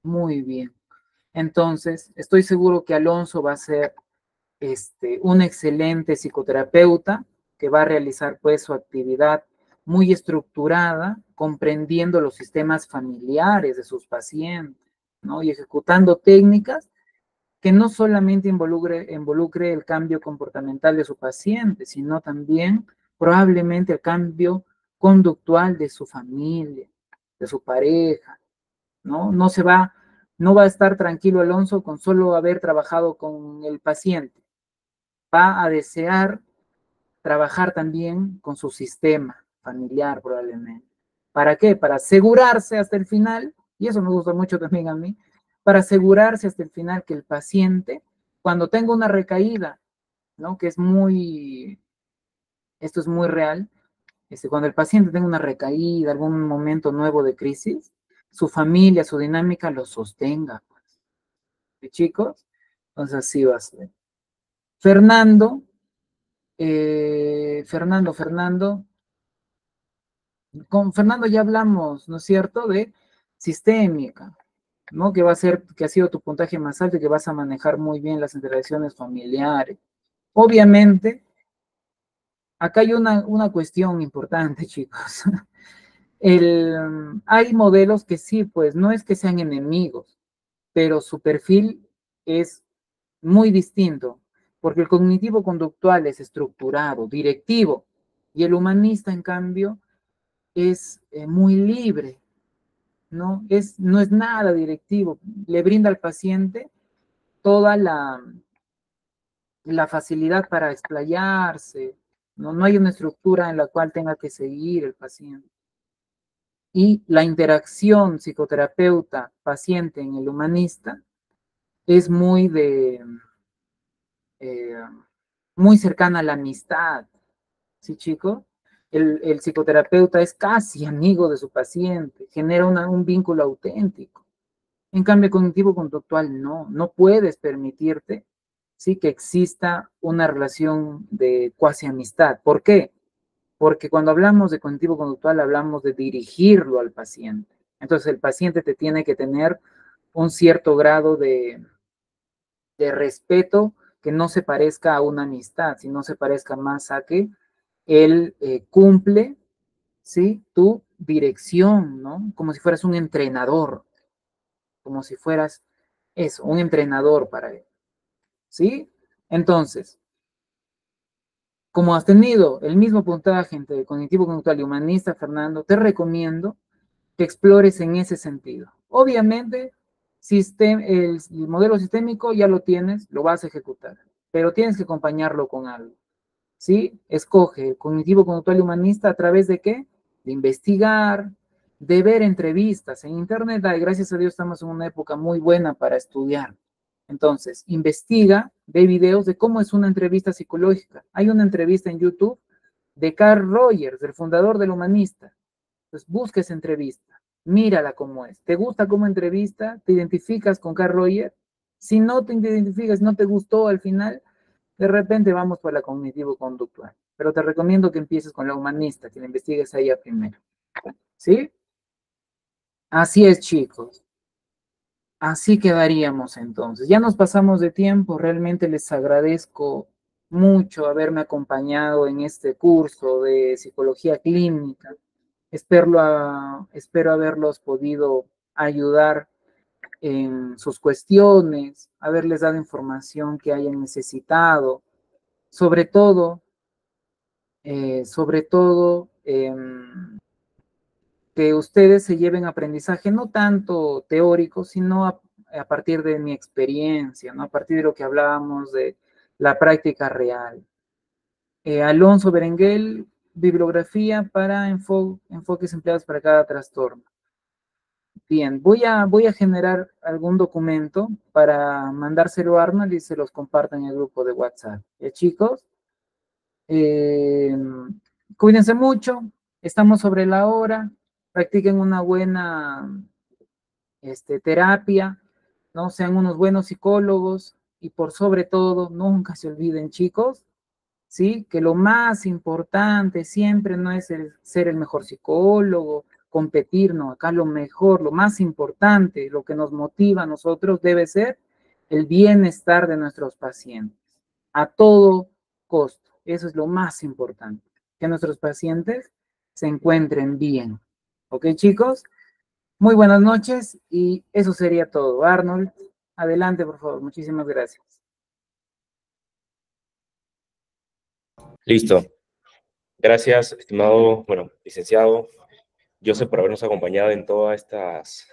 Muy bien. Entonces, estoy seguro que Alonso va a ser un excelente psicoterapeuta que va a realizar pues su actividad muy estructurada, comprendiendo los sistemas familiares de sus pacientes, ¿no? Y ejecutando técnicas que no solamente involucre el cambio comportamental de su paciente, sino también probablemente el cambio conductual de su familia, de su pareja, ¿no? No va a estar tranquilo Alonso con solo haber trabajado con el paciente, va a desear trabajar también con su sistema familiar probablemente. ¿Para qué? Para asegurarse hasta el final, y eso me gusta mucho también a mí, para asegurarse hasta el final que el paciente, cuando tenga una recaída, ¿no? Que esto es muy real, cuando el paciente tenga una recaída, algún momento nuevo de crisis, su familia, su dinámica lo sostenga, pues. ¿Sí, chicos? Entonces así va a ser. Fernando, Fernando, con Fernando ya hablamos, ¿no es cierto?, de sistémica, ¿no? Que ha sido tu puntaje más alto y que vas a manejar muy bien las interacciones familiares. Obviamente, acá hay una cuestión importante, chicos. Hay modelos que sí, pues, no es que sean enemigos, pero su perfil es muy distinto, porque el cognitivo conductual es estructurado, directivo, y el humanista, en cambio, es muy libre, no es nada directivo, le brinda al paciente toda la facilidad para explayarse, no hay una estructura en la cual tenga que seguir el paciente. Y la interacción psicoterapeuta-paciente en el humanista es eh, muy cercana a la amistad, ¿sí, chico? El psicoterapeuta es casi amigo de su paciente, genera un vínculo auténtico. En cambio, cognitivo-conductual no puedes permitirte, ¿sí?, que exista una relación de cuasi amistad. ¿Por qué? Porque cuando hablamos de cognitivo-conductual hablamos de dirigirlo al paciente. Entonces el paciente te tiene que tener un cierto grado de respeto que no se parezca a una amistad, sino se parezca más a que él cumple, ¿sí?, tu dirección, ¿no? Como si fueras un entrenador, como si fueras eso, un entrenador para él, ¿sí? Entonces, como has tenido el mismo puntaje entre cognitivo conductual y humanista, Fernando, te recomiendo que explores en ese sentido. Obviamente, el modelo sistémico ya lo tienes, lo vas a ejecutar, pero tienes que acompañarlo con algo, ¿sí? Escoge el cognitivo conductual y humanista a través de qué? De investigar, de ver entrevistas. En Internet, gracias a Dios, estamos en una época muy buena para estudiar. Entonces, investiga, ve videos de cómo es una entrevista psicológica. Hay una entrevista en YouTube de Carl Rogers, el fundador del Humanista. Pues busca esa entrevista, mírala cómo es. ¿Te gusta como entrevista? ¿Te identificas con Carl Rogers? Si no te identificas, no te gustó al final, de repente vamos por la cognitivo-conductual. Pero te recomiendo que empieces con la humanista, que la investigues a ella primero. ¿Sí? Así es, chicos. Así quedaríamos entonces. Ya nos pasamos de tiempo. Realmente les agradezco mucho haberme acompañado en este curso de psicología clínica. Espero haberlos podido ayudar en sus cuestiones, haberles dado información que hayan necesitado, sobre todo, que ustedes se lleven aprendizaje no tanto teórico, sino a partir de mi experiencia, ¿no? A partir de lo que hablábamos de la práctica real. Alonso Berenguel, bibliografía para enfoques empleados para cada trastorno. Bien, voy a generar algún documento para mandárselo a Arnold y se los comparto en el grupo de WhatsApp. Chicos, eh, cuídense mucho, estamos sobre la hora, practiquen una buena terapia, ¿no? Sean unos buenos psicólogos y por sobre todo, nunca se olviden, chicos, ¿sí? Que lo más importante siempre no es ser el mejor psicólogo, competir, no, acá lo mejor, lo más importante, lo que nos motiva a nosotros debe ser el bienestar de nuestros pacientes, a todo costo. Eso es lo más importante, que nuestros pacientes se encuentren bien. ¿Ok, chicos? Muy buenas noches y eso sería todo. Arnold, adelante, por favor. Muchísimas gracias. Listo. Gracias, estimado, licenciado Joseph, por habernos acompañado en todas estas